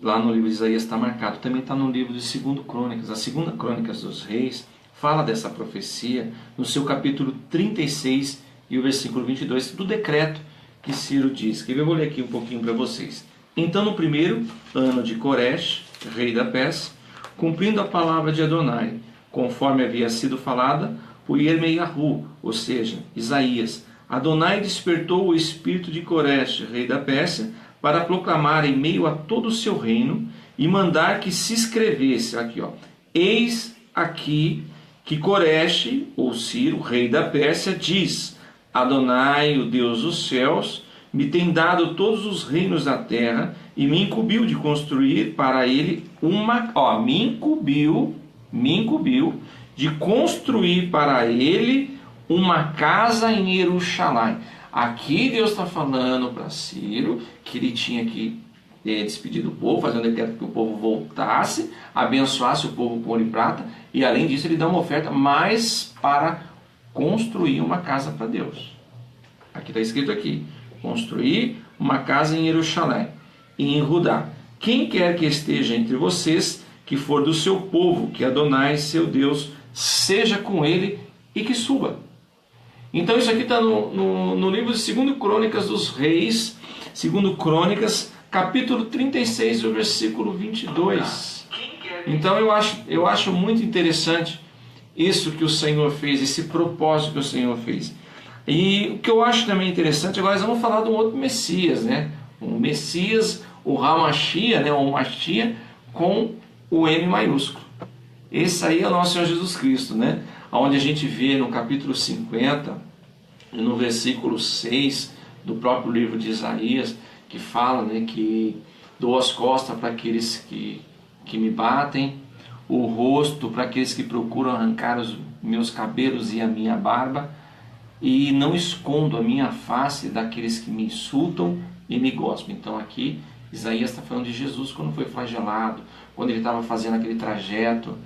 lá no livro de Isaías está marcado, também está no livro de 2 Crônicas, a 2 Crônicas dos Reis, fala dessa profecia no seu capítulo 36 e o versículo 22 do decreto que Ciro diz, que eu vou ler aqui um pouquinho para vocês. Então no primeiro ano de Coresh, rei da Pérsia, cumprindo a palavra de Adonai, conforme havia sido falada por Yirmeyahu, ou seja, Isaías, Adonai despertou o espírito de Coresh, rei da Pérsia, para proclamar em meio a todo o seu reino e mandar que se escrevesse, aqui ó, eis aqui que Coresh, ou Ciro, rei da Pérsia, diz, Adonai, o Deus dos céus, me tem dado todos os reinos da terra e me incumbiu de construir para ele me incumbiu de construir para ele uma casa em Jerusalém. Aqui Deus está falando para Ciro que ele tinha que despedir do povo, fazer um decreto que o povo voltasse, abençoasse o povo com ouro e prata, e além disso ele dá uma oferta mais para construir uma casa para Deus. Aqui está escrito aqui, construir uma casa em Jerusalém e em Judá. Quem quer que esteja entre vocês, que for do seu povo, que Adonai, seu Deus, seja com ele e que suba. Então isso aqui está no livro de 2 Crônicas dos Reis, 2 Crônicas, capítulo 36, o versículo 22. Então eu acho muito interessante isso que o Senhor fez, esse propósito que o Senhor fez. E o que eu acho também interessante, agora nós vamos falar de um outro Messias, né? Um Messias, o Hamashia, né? O Mashia, com o M maiúsculo. Esse aí é o nosso Senhor Jesus Cristo, né? Onde a gente vê no capítulo 50, no versículo 6 do próprio livro de Isaías, que fala, né, que dou as costas para aqueles que me batem, o rosto para aqueles que procuram arrancar os meus cabelos e a minha barba, e não escondo a minha face daqueles que me insultam e me gospem. Então aqui Isaías está falando de Jesus quando foi flagelado, quando ele estava fazendo aquele trajeto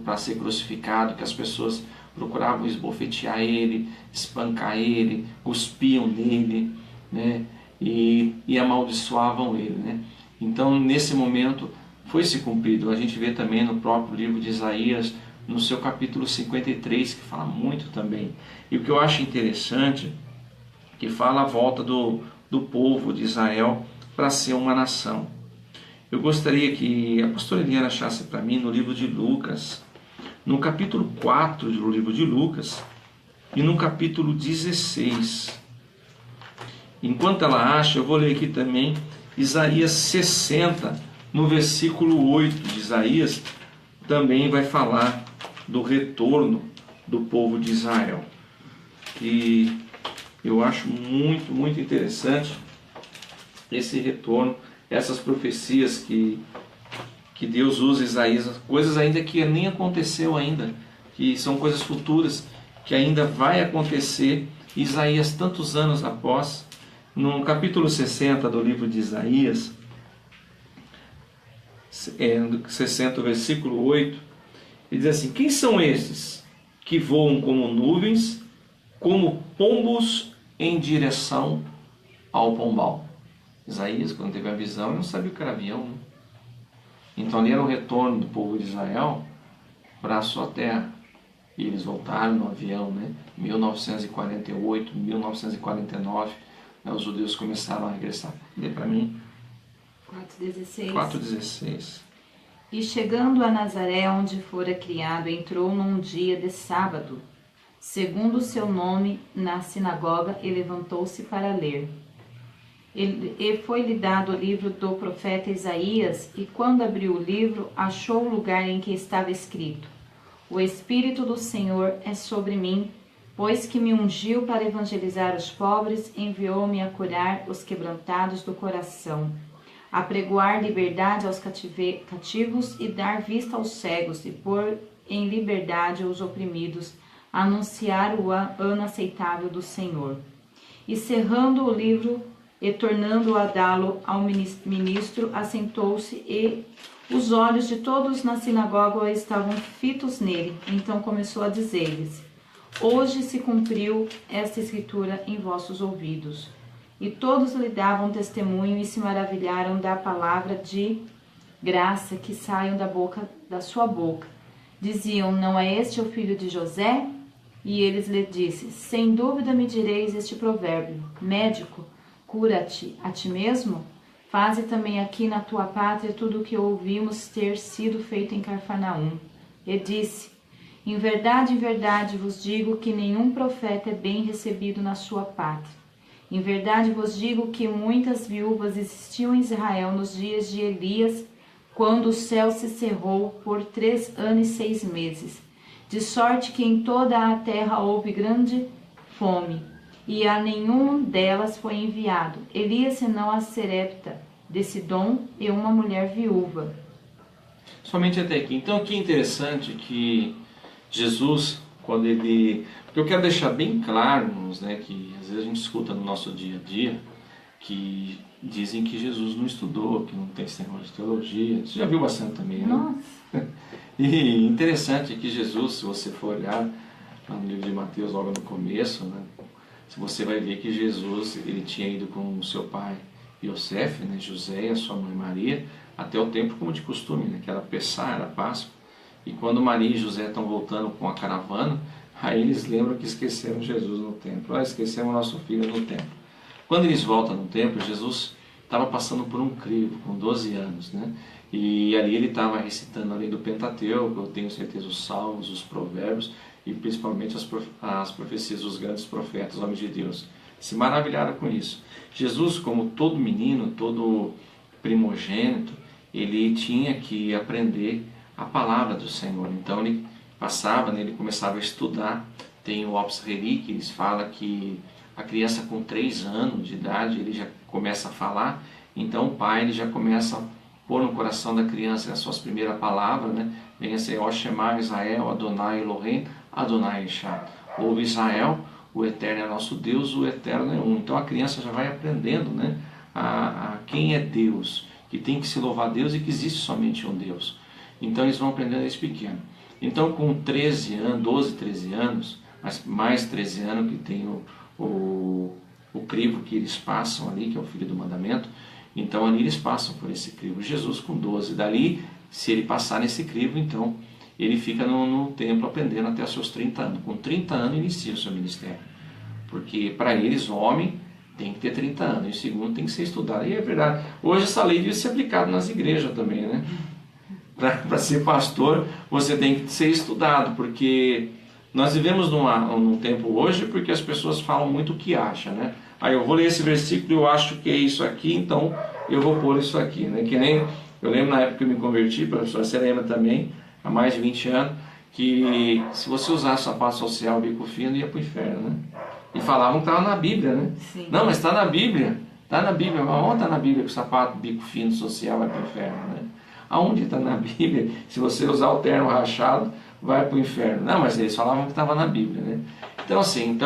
para ser crucificado, que as pessoas procuravam esbofetear ele, espancar ele, cuspiam nele, né? E amaldiçoavam ele, né? Então, nesse momento, foi se cumprido. A gente vê também no próprio livro de Isaías, no seu capítulo 53, que fala muito também. E o que eu acho interessante, que fala a volta do povo de Israel para ser uma nação. Eu gostaria que a pastora Eliana achasse para mim no livro de Lucas, no capítulo 4 do livro de Lucas e no capítulo 16. Enquanto ela acha, eu vou ler aqui também Isaías 60, no versículo 8 de Isaías, também vai falar do retorno do povo de Israel. E eu acho muito, muito interessante esse retorno, essas profecias que Deus usa Isaías, coisas ainda que nem aconteceu ainda, que são coisas futuras, que ainda vai acontecer. Isaías, tantos anos após, no capítulo 60 do livro de Isaías, 60, versículo 8, ele diz assim: quem são esses que voam como nuvens, como pombos em direção ao pombal? Isaías, quando teve a visão, não sabia o que era avião, né? Então ali era o retorno do povo de Israel para a sua terra. E eles voltaram no avião, né? 1948, 1949, né? Os judeus começaram a regressar. Lê para mim. 4,16. 4,16. E chegando a Nazaré, onde fora criado, entrou num dia de sábado, segundo o seu nome, na sinagoga, e levantou-se para ler. E foi-lhe dado o livro do profeta Isaías, e quando abriu o livro, achou o lugar em que estava escrito: O Espírito do Senhor é sobre mim, pois que me ungiu para evangelizar os pobres, enviou-me a curar os quebrantados do coração, a pregoar liberdade aos cativos e dar vista aos cegos, e pôr em liberdade os oprimidos, a anunciar o ano aceitável do Senhor. E cerrando o livro e tornando a dá-lo ao ministro, assentou-se, e os olhos de todos na sinagoga estavam fitos nele. Então começou a dizer-lhes: Hoje se cumpriu esta escritura em vossos ouvidos. E todos lhe davam testemunho e se maravilharam da palavra de graça que saiam da sua boca. Diziam: Não é este o filho de José? E eles lhe disseram: Sem dúvida me direis este provérbio: Médico, cura-te a ti mesmo? Faze também aqui na tua pátria tudo o que ouvimos ter sido feito em Cafarnaum. E disse: em verdade vos digo que nenhum profeta é bem recebido na sua pátria. Em verdade vos digo que muitas viúvas existiam em Israel nos dias de Elias, quando o céu se cerrou por 3 anos e 6 meses, de sorte que em toda a terra houve grande fome, e a nenhum delas foi enviado Elias senão a Serepta de Sidom e uma mulher viúva. Somente até aqui. Então aqui é interessante que Jesus, quando ele... Porque eu quero deixar bem claro, né, que às vezes a gente escuta no nosso dia a dia que dizem que Jesus não estudou, que não tem esse negócio de teologia. Você já viu bastante também, né? Nossa! E interessante que Jesus, se você for olhar lá no livro de Mateus, logo no começo, né, você vai ver que Jesus, ele tinha ido com o seu pai Yosef, né, José e a sua mãe Maria, até o templo como de costume, né, que era Pessah, era Páscoa. E quando Maria e José estão voltando com a caravana, aí eles lembram que esqueceram Jesus no templo. Esquecemos nosso filho no templo. Quando eles voltam no templo, Jesus estava passando por um crivo, com 12 anos, né? E ali ele estava recitando a lei do Pentateuco, eu tenho certeza, os salmos, os provérbios, e principalmente as profecias dos grandes profetas, homens de Deus. Se maravilharam com isso. Jesus, como todo menino, todo primogênito, ele tinha que aprender a palavra do Senhor. Então ele passava, né, ele começava a estudar. Tem o Opus Rei, que eles falam que a criança com 3 anos de idade, ele já começa a falar. Então o pai ele já começa a pôr no coração da criança as suas primeiras palavras, né? Vem a ser: Ó Shema Israel, Adonai Elohim, Adonai Echad. Ouve Israel, o Eterno é nosso Deus, o Eterno é um. Então a criança já vai aprendendo, né, a quem é Deus, que tem que se louvar a Deus e que existe somente um Deus. Então eles vão aprendendo desde pequeno. Então com 13 anos, 12, 13 anos, mais 13 anos que tem o crivo que eles passam ali, que é o filho do mandamento, então ali eles passam por esse crivo. Jesus com 12, dali, se ele passar nesse crivo, então ele fica no templo aprendendo até os seus 30 anos. Com 30 anos inicia o seu ministério. Porque para eles, homem tem que ter 30 anos, e o segundo tem que ser estudado. E é verdade, hoje essa lei deve ser aplicada nas igrejas também, né? Para ser pastor, você tem que ser estudado, porque nós vivemos num tempo hoje porque as pessoas falam muito o que acham, né? Aí eu vou ler esse versículo e eu acho que é isso aqui, então eu vou pôr isso aqui, né? Que nem eu lembro na época que eu me converti, professor, você lembra também, há mais de 20 anos, que se você usasse sapato social bico fino, ia para o inferno, né? E falavam que estava na Bíblia, né? Sim. Não, mas está na Bíblia. Está na Bíblia. Mas onde está na Bíblia que o sapato bico fino social vai para o inferno, né? Aonde está na Bíblia? Se você usar o terno rachado, vai para o inferno. Não, mas eles falavam que estava na Bíblia, né? Então assim,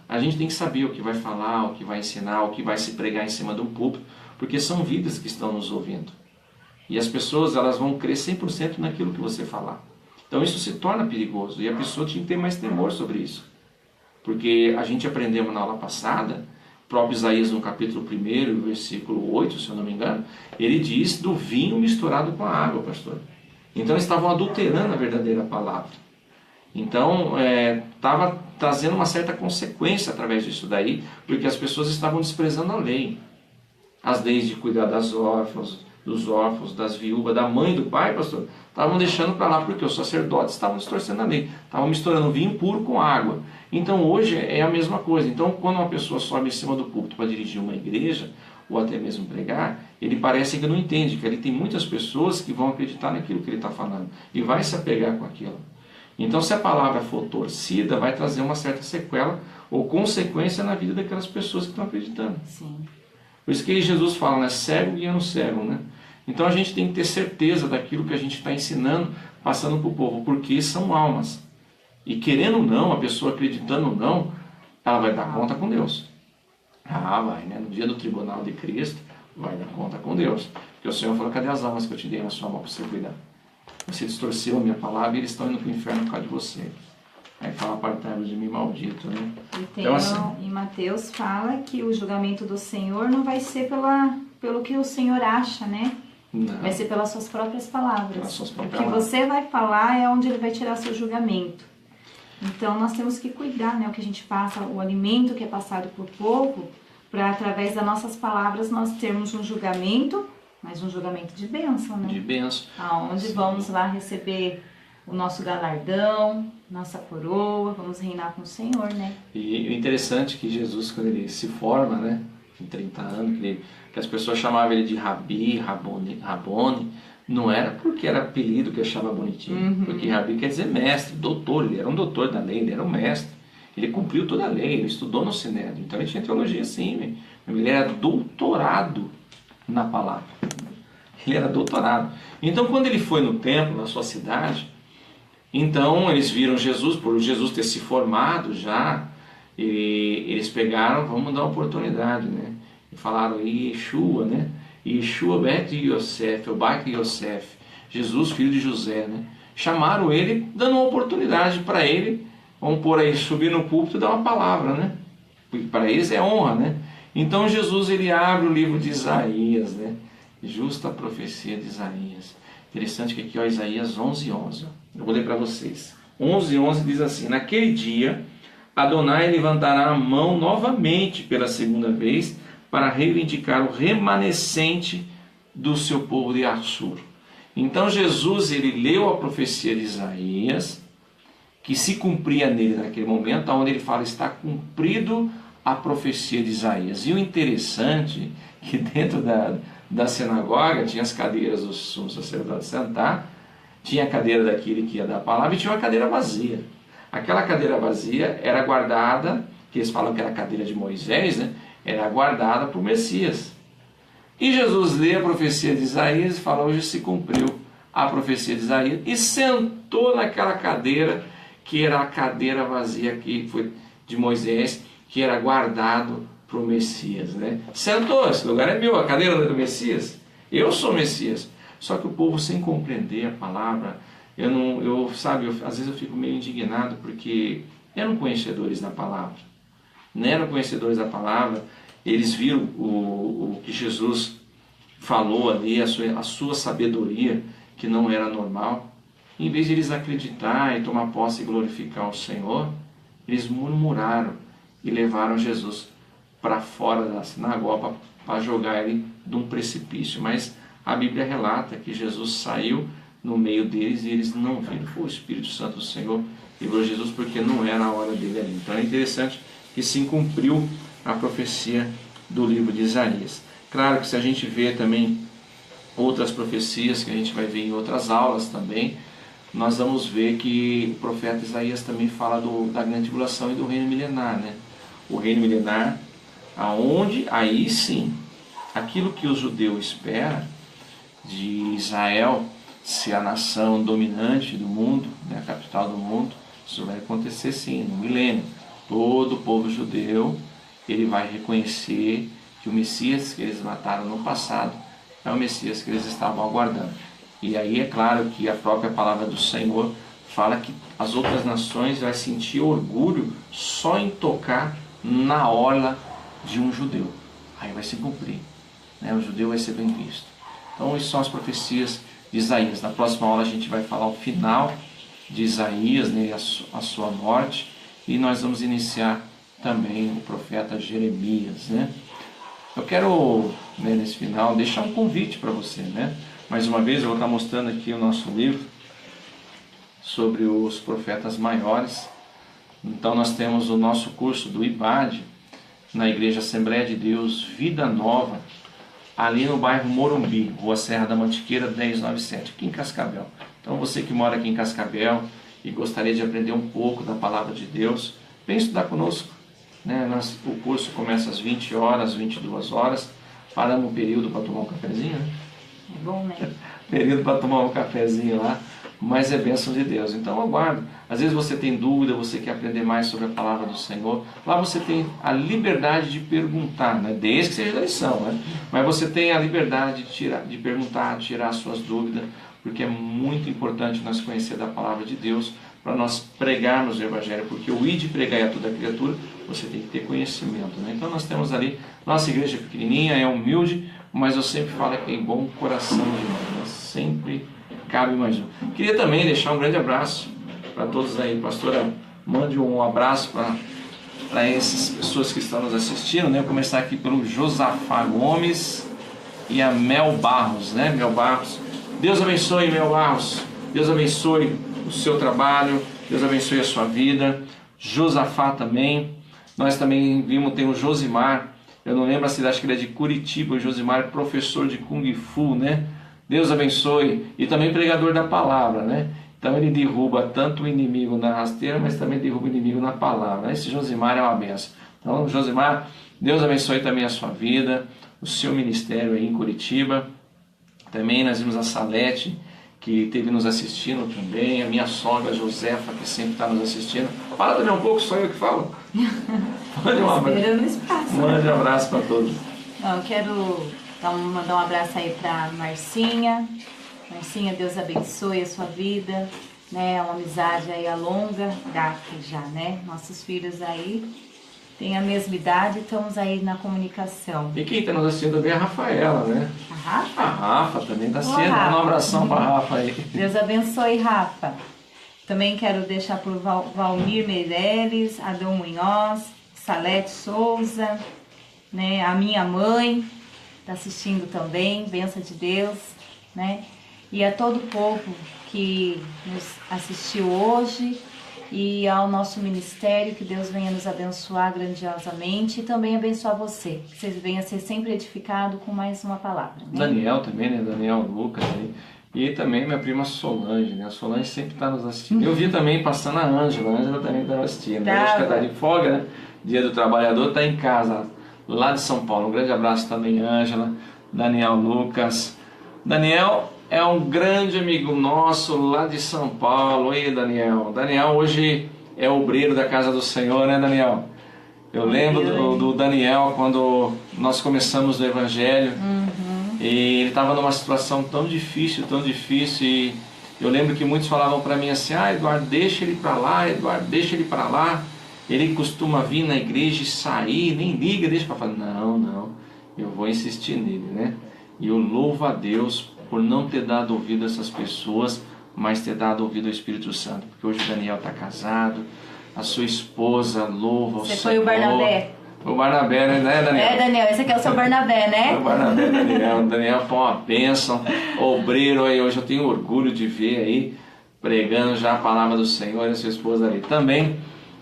a gente tem que saber o que vai falar, o que vai ensinar, o que vai se pregar em cima de um púlpito, porque são vidas que estão nos ouvindo. E as pessoas, elas vão crer 100% naquilo que você falar. Então isso se torna perigoso e a pessoa tinha que ter mais temor sobre isso. Porque a gente aprendeu na aula passada, o próprio Isaías no capítulo 1, versículo 8, se eu não me engano, ele diz do vinho misturado com a água, pastor. Então eles estavam adulterando a verdadeira palavra. Então estava trazendo uma certa consequência através disso daí, porque as pessoas estavam desprezando a lei. As leis de cuidar das órfãos, dos órfãos, das viúvas, da mãe e do pai, pastor, estavam deixando para lá, porque os sacerdotes estavam distorcendo a lei, estavam misturando vinho puro com água. Então hoje é a mesma coisa. Então quando uma pessoa sobe em cima do púlpito para dirigir uma igreja, ou até mesmo pregar, ele parece que não entende, que ali tem muitas pessoas que vão acreditar naquilo que ele está falando, e vai se apegar com aquilo. Então se a palavra for torcida, vai trazer uma certa sequela, ou consequência na vida daquelas pessoas que estão acreditando. Sim. Por isso que Jesus fala, né? Cego guiando cego, né? Então a gente tem que ter certeza daquilo que a gente está ensinando, passando para o povo, porque são almas. E querendo ou não, a pessoa acreditando ou não, ela vai dar conta com Deus. Vai, né? No dia do tribunal de Cristo, vai dar conta com Deus. Porque o Senhor falou, cadê as almas que eu te dei na sua mão para você cuidar? Você distorceu a minha palavra e eles estão indo para o inferno por causa de você. Aí fala, apartai-vos de mim, maldito, né? E tem então, assim, em Mateus fala que o julgamento do Senhor não vai ser pelo que o Senhor acha, né? não. Vai ser pelas suas próprias palavras. Pelas suas próprias O que palavras. você vai falar é onde ele vai tirar seu julgamento. Então nós temos que cuidar, né? O que a gente passa, o alimento que é passado para o povo, para através das nossas palavras nós termos um julgamento, mas um julgamento de bênção, né? De bênção. Aonde Sim. vamos lá receber o nosso galardão, nossa coroa, vamos reinar com o Senhor, né? E o interessante é que Jesus, quando ele se forma, né, em 30 anos, que as pessoas chamavam ele de Rabi, Rabone, não era porque era apelido que achava bonitinho, porque Rabi quer dizer mestre, doutor, ele era um doutor da lei, ele era um mestre, ele cumpriu toda a lei, ele estudou no Sinédrio, então ele tinha teologia sim, ele era doutorado na palavra, ele era doutorado. Então quando ele foi no templo, na sua cidade, então eles viram Jesus, por Jesus ter se formado já, e eles pegaram, vamos dar uma oportunidade, né? E falaram, Yeshua, né? Yeshua Bet Yosef, o Bait Yosef, Jesus, filho de José, né? Chamaram ele, dando uma oportunidade para ele, vamos pôr aí, subir no púlpito e dar uma palavra, né? Porque para eles é honra, né? Então Jesus, ele abre o livro de Isaías, né? Justa a profecia de Isaías. Interessante que aqui, ó, Isaías 11:11. Eu vou ler para vocês. 11:11 diz assim: naquele dia, Adonai levantará a mão novamente pela segunda vez para reivindicar o remanescente do seu povo de Assur. Então Jesus, ele leu a profecia de Isaías, que se cumpria nele naquele momento, onde ele fala, está cumprido a profecia de Isaías. E o interessante é que dentro da sinagoga tinha as cadeiras dos sumos sacerdotes sentar, tinha a cadeira daquele que ia dar a palavra e tinha uma cadeira vazia. Aquela cadeira vazia era guardada, que eles falam que era a cadeira de Moisés, né? Era guardada para o Messias. E Jesus lê a profecia de Isaías e fala, hoje se cumpriu a profecia de Isaías, e sentou naquela cadeira, que era a cadeira vazia que foi de Moisés, que era guardado para o Messias, né? Sentou, esse lugar é meu, a cadeira não é do Messias, eu sou o Messias. Só que o povo, sem compreender a palavra, às vezes eu fico meio indignado, porque eram conhecedores da palavra, não eram conhecedores da palavra, eles viram o que Jesus falou ali, a sua sabedoria, que não era normal. Em vez de eles acreditar e tomar posse e glorificar o Senhor, eles murmuraram e levaram Jesus para fora da sinagoga para jogar ele de um precipício. Mas a Bíblia relata que Jesus saiu no meio deles e eles não viram. Foi o Espírito Santo do Senhor livrou Jesus, porque não era a hora dele ali. Então é interessante que se cumpriu a profecia do livro de Isaías. Claro que se a gente vê também outras profecias que a gente vai ver em outras aulas também, nós vamos ver que o profeta Isaías também fala da grande tribulação e do reino milenar, né? O reino milenar, aonde aí sim, aquilo que o judeu espera de Israel ser a nação dominante do mundo, né, a capital do mundo, isso vai acontecer sim, no milênio. Todo o povo judeu, ele vai reconhecer que o Messias que eles mataram no passado é o Messias que eles estavam aguardando. E aí é claro que a própria palavra do Senhor fala que as outras nações vão sentir orgulho só em tocar na orla de um judeu. Aí vai se cumprir, né? O judeu vai ser bem visto. Então essas são as profecias de Isaías. Na próxima aula a gente vai falar o final de Isaías, né, a sua morte, e nós vamos iniciar também o profeta Jeremias, né? Eu quero, né, nesse final, deixar um convite para você, né? Mais uma vez eu vou estar mostrando aqui o nosso livro sobre os profetas maiores. Então nós temos o nosso curso do IBAD na Igreja Assembleia de Deus Vida Nova, ali no bairro Morumbi, Rua Serra da Mantiqueira 1097, aqui em Cascavel. Então você que mora aqui em Cascavel e gostaria de aprender um pouco da Palavra de Deus, vem estudar conosco, né? O curso começa às 20 horas, 22 horas, paramos um período para tomar um cafezinho, né? É bom, né? Período para tomar um cafezinho lá, mas é bênção de Deus. Então aguardo. Às vezes você tem dúvida, você quer aprender mais sobre a palavra do Senhor. Lá você tem a liberdade de perguntar, né? Desde que seja da lição, né? Mas você tem a liberdade de perguntar, de tirar as suas dúvidas, porque é muito importante nós conhecer da palavra de Deus para nós pregarmos o Evangelho, porque o ir de pregar a toda criatura, você tem que ter conhecimento, né? Então nós temos ali, nossa igreja é pequenininha, é humilde, mas eu sempre falo que tem bom coração de nós, né? Sempre cabe mais um. Queria também deixar um grande abraço para todos aí, pastora, mande um abraço para essas pessoas que estão nos assistindo, né? Eu vou começar aqui pelo Josafá Gomes e a Mel Barros, né? Mel Barros, Deus abençoe, Mel Barros, Deus abençoe o seu trabalho, Deus abençoe a sua vida. Josafá também, nós também vimos, tem o Josimar, eu não lembro a cidade, acho que ele é de Curitiba. O Josimar é professor de Kung Fu, né? Deus abençoe. E também pregador da palavra, né? Então ele derruba tanto o inimigo na rasteira, mas também derruba o inimigo na palavra. Esse Josimar é uma benção. Então, Josimar, Deus abençoe também a sua vida, o seu ministério aí em Curitiba. Também nós vimos a Salete, que esteve nos assistindo também, a minha sogra Josefa, que sempre está nos assistindo. Fala também um pouco, só eu que falo. Mande um abraço. Mande um abraço para todos. Eu quero mandar um abraço aí para Marcinha. Marcinha, Deus abençoe a sua vida, né? É uma amizade aí a longa data já, né? Nossos filhos aí têm a mesma idade, estamos aí na comunicação. E quem está nos assistindo também é a Rafaela, né? A Rafa? A Rafa também está assistindo. Um abração para a Rafa aí. Deus abençoe, Rafa. Também quero deixar por Valmir Meirelles, Adão Munhoz, Salete Souza, né? A minha mãe está assistindo também, bênção de Deus, né? E a todo o povo que nos assistiu hoje e ao nosso ministério, que Deus venha nos abençoar grandiosamente e também abençoar você, que vocês venham a ser sempre edificados com mais uma palavra. Né? Daniel também, né? Daniel Lucas aí. E também minha prima Solange, né? A Solange sempre está nos assistindo. Eu vi também passando a Ângela também está nos assistindo. Acho que está de folga, né? Dia do Trabalhador, está em casa, lá de São Paulo. Um grande abraço também, Ângela, Daniel Lucas. Daniel é um grande amigo nosso lá de São Paulo. Oi, Daniel. Daniel hoje é obreiro da casa do Senhor, né, Daniel? Eu lembro do Daniel, quando nós começamos o Evangelho, e ele estava numa situação tão difícil, e eu lembro que muitos falavam para mim assim, Eduardo, deixa ele para lá, Eduardo, deixa ele para lá, ele costuma vir na igreja e sair, nem liga, deixa para falar, não, eu vou insistir nele, né? E eu louvo a Deus por não ter dado ouvido a essas pessoas, mas ter dado ouvido ao Espírito Santo, porque hoje o Daniel está casado, a sua esposa louva ao Senhor. Você foi o Barnabé? O Barnabé, né, Daniel? É, Daniel, esse aqui é o seu Barnabé, né? É o Barnabé, Daniel. O Daniel foi uma bênção, obreiro aí, hoje eu tenho orgulho de ver aí, pregando já a palavra do Senhor e a sua esposa ali. Também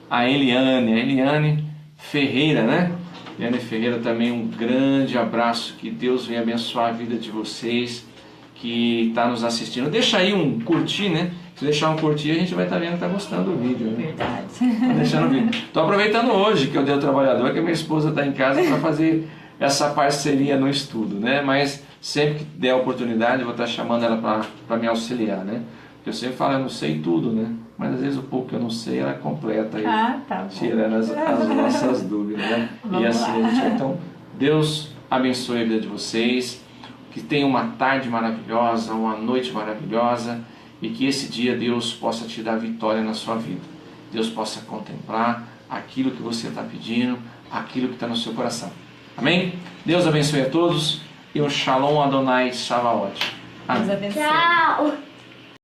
a Eliane Ferreira, né? Eliane Ferreira também, um grande abraço, que Deus venha abençoar a vida de vocês, que está nos assistindo. Deixa aí um curtir, né? Se deixar um curtir, a gente vai estar vendo que está gostando do vídeo, né? Verdade. Tá deixando o vídeo. Estou aproveitando hoje que eu dei o trabalhador, que a minha esposa está em casa para fazer essa parceria no estudo, né? Mas sempre que der a oportunidade, eu vou estar chamando ela para me auxiliar, né? Porque eu sempre falo, eu não sei tudo, né? Mas às vezes o pouco que eu não sei, ela completa aí, Tá bom. tirando as nossas dúvidas, né? Vamos e assim lá. a gente vai. Então, Deus abençoe a vida de vocês, que tenham uma tarde maravilhosa, uma noite maravilhosa, e que esse dia Deus possa te dar vitória na sua vida. Deus possa contemplar aquilo que você está pedindo, aquilo que está no seu coração. Amém? Deus abençoe a todos e um Shalom Adonai Shava'ot. Amém. Deus abençoe. Tchau!